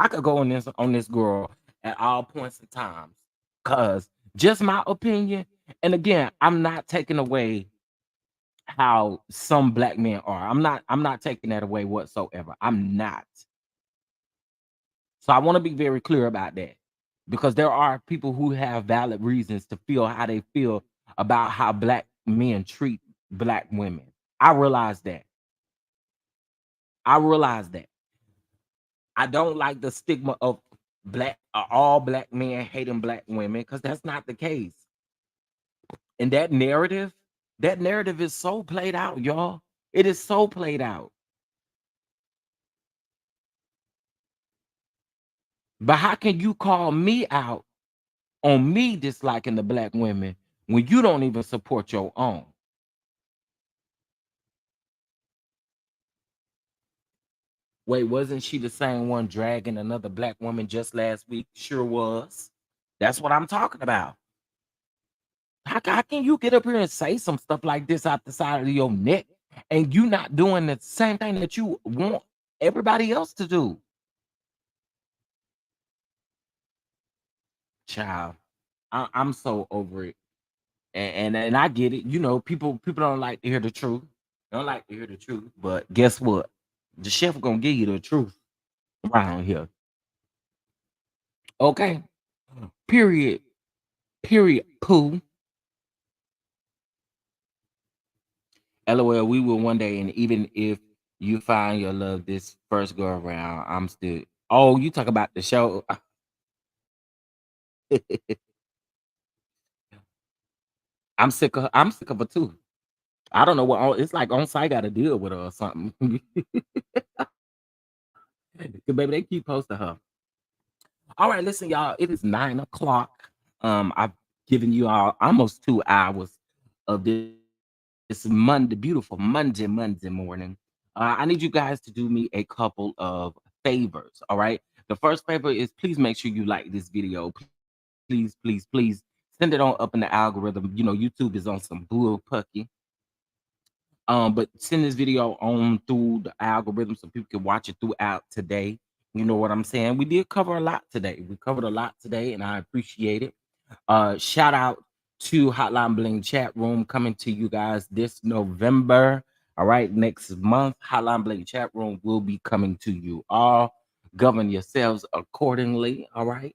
I could go on this girl at all points in times, cause just my opinion. And again, I'm not taking away how some black men are. I'm not taking that away whatsoever. I'm not. So I want to be very clear about that, because there are people who have valid reasons to feel how they feel about how black men treat black women. I realize that. I realize that. I don't like the stigma of all black men hating black women, because that's not the case. And that narrative is so played out, y'all. It is so played out. But how can you call me out on me disliking the black women when you don't even support your own? Wait, wasn't she the same one dragging another black woman just last week? Sure was. That's what I'm talking about. How can you get up here and say some stuff like this out the side of your neck and you not doing the same thing that you want everybody else to do? Child, I'm so over it. And I get it. You know, people don't like to hear the truth. They don't like to hear the truth. But guess what? The chef gonna give you the truth around here. Okay. Period. Period. Pooh. LOL, we will one day, and even if you find your love this first go around, I'm still. Oh, you talk about the show. I'm sick of her too. I don't know what it's like. On site got to deal with her or something. Baby, they keep posting her. All right, listen, y'all. It is 9 o'clock. I've given you all almost 2 hours of this Monday, beautiful Monday morning. I need you guys to do me a couple of favors. All right. The first favor is, please make sure you like this video. please, please, please send it on up in the algorithm. You know, YouTube is on some bull pucky. But send this video on through the algorithm so people can watch it throughout today. You know what I'm saying? We did cover a lot today. We covered a lot today, and I appreciate it. Shout out to Hotline Bling chat room coming to you guys this November. All right, next month, Hotline Bling chat room will be coming to you all. Govern yourselves accordingly. All right.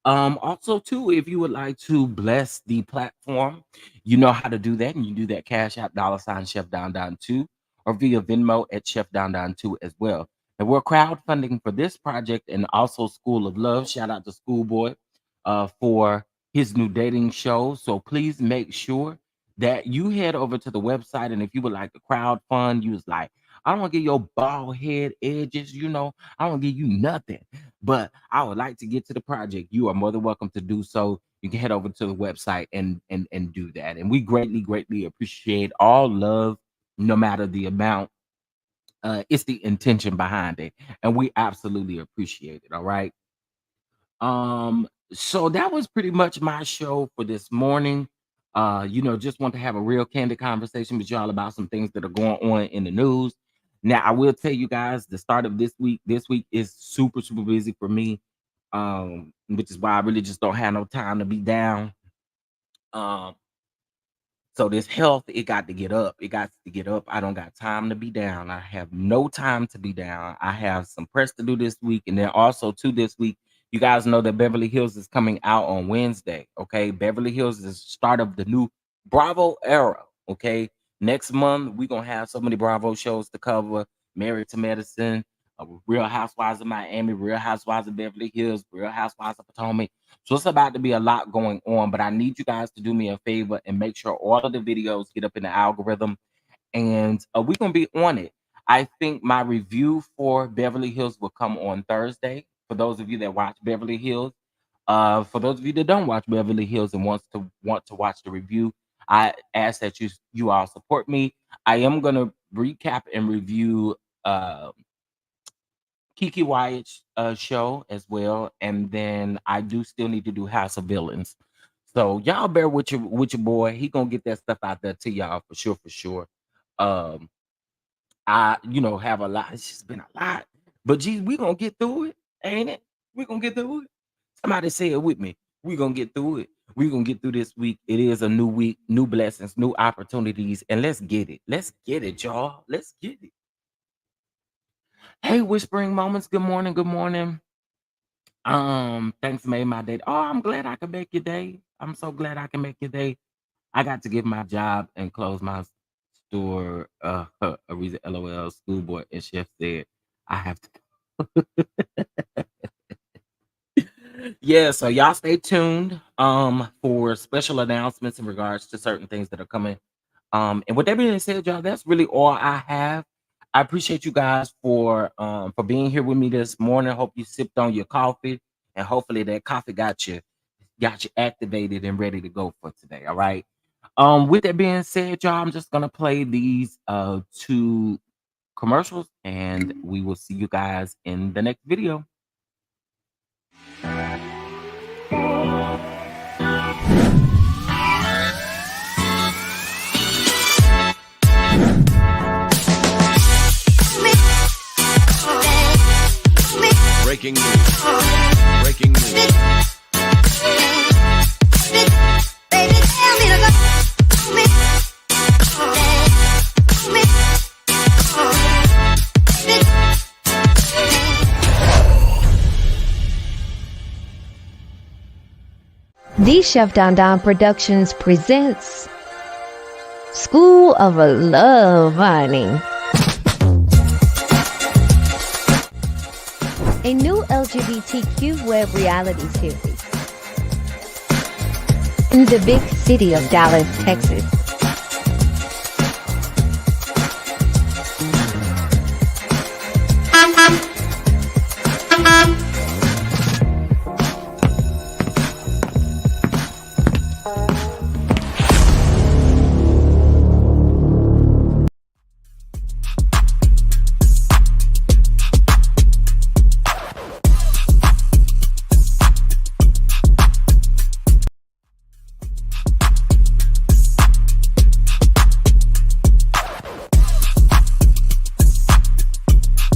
Also, too, if you would like to bless the platform, you know how to do that, and you do that Cash App $Chef2, or via Venmo at Chef2 as well. And we're crowdfunding for this project and also School of Love. Shout out to Schoolboy for his new dating show. So please make sure that you head over to the website, and if you would like to crowdfund, you was like, I don't want to get your bald head edges, you know, I don't want to give you nothing, but I would like to get to the project. You are more than welcome to do so. You can head over to the website and do that. And we greatly appreciate all love, no matter the amount. It's the intention behind it, and we absolutely appreciate it. All right. So that was pretty much my show for this morning. You know, just want to have a real candid conversation with y'all about some things that are going on in the news. Now, I will tell you guys, the start of this week is super busy for me, which is why I really just don't have no time to be down. So this health, it got to get up. It got to get up. I don't got time to be down. I have no time to be down. I have some press to do this week, and then also too this week, you guys know that Beverly Hills is coming out on Wednesday. Okay, Beverly Hills is the start of the new Bravo era. Okay, next month we're gonna have so many Bravo shows to cover: Married to Medicine, Real Housewives of Miami, Real Housewives of Beverly Hills, Real Housewives of Potomac. So it's about to be a lot going on, but I need you guys to do me a favor and make sure all of the videos get up in the algorithm, and we're gonna be on it. I think my review for Beverly Hills will come on Thursday. For those of you that watch Beverly Hills, for those of you that don't watch Beverly Hills and want to watch the review, I ask that you all support me. I am gonna recap and review Kiki Wyatt's show as well, and then I do still need to do House of Villains. So y'all bear with your boy. He gonna get that stuff out there to y'all for sure. I have a lot. It's just been a lot, but geez, we gonna get through it, ain't it? We gonna get through it. Somebody say it with me. We gonna get through it. We gonna get through this week. It is a new week, new blessings, new opportunities, and let's get it. Let's get it, y'all. Let's get it. Hey, Whispering Moments. Good morning. Good morning. Thanks made my day. Oh, I'm glad I could make your day. I'm so glad I can make your day. I got to give my job and close my store. A reason, LOL. Schoolboy and Chef said I have to. Yeah, so y'all stay tuned for special announcements in regards to certain things that are coming. And with that being said, y'all, that's really all I have. I appreciate you guys for being here with me this morning. Hope you sipped on your coffee, and hopefully that coffee got you activated and ready to go for today. All right. With that being said, y'all, I'm just gonna play these 2 commercials, and we will see you guys in the next video. Breaking news. Breaking news. Baby, tell me to go. The Chef Don Productions presents School of Love, honey. A new LGBTQ web reality series in the big city of Dallas, Texas.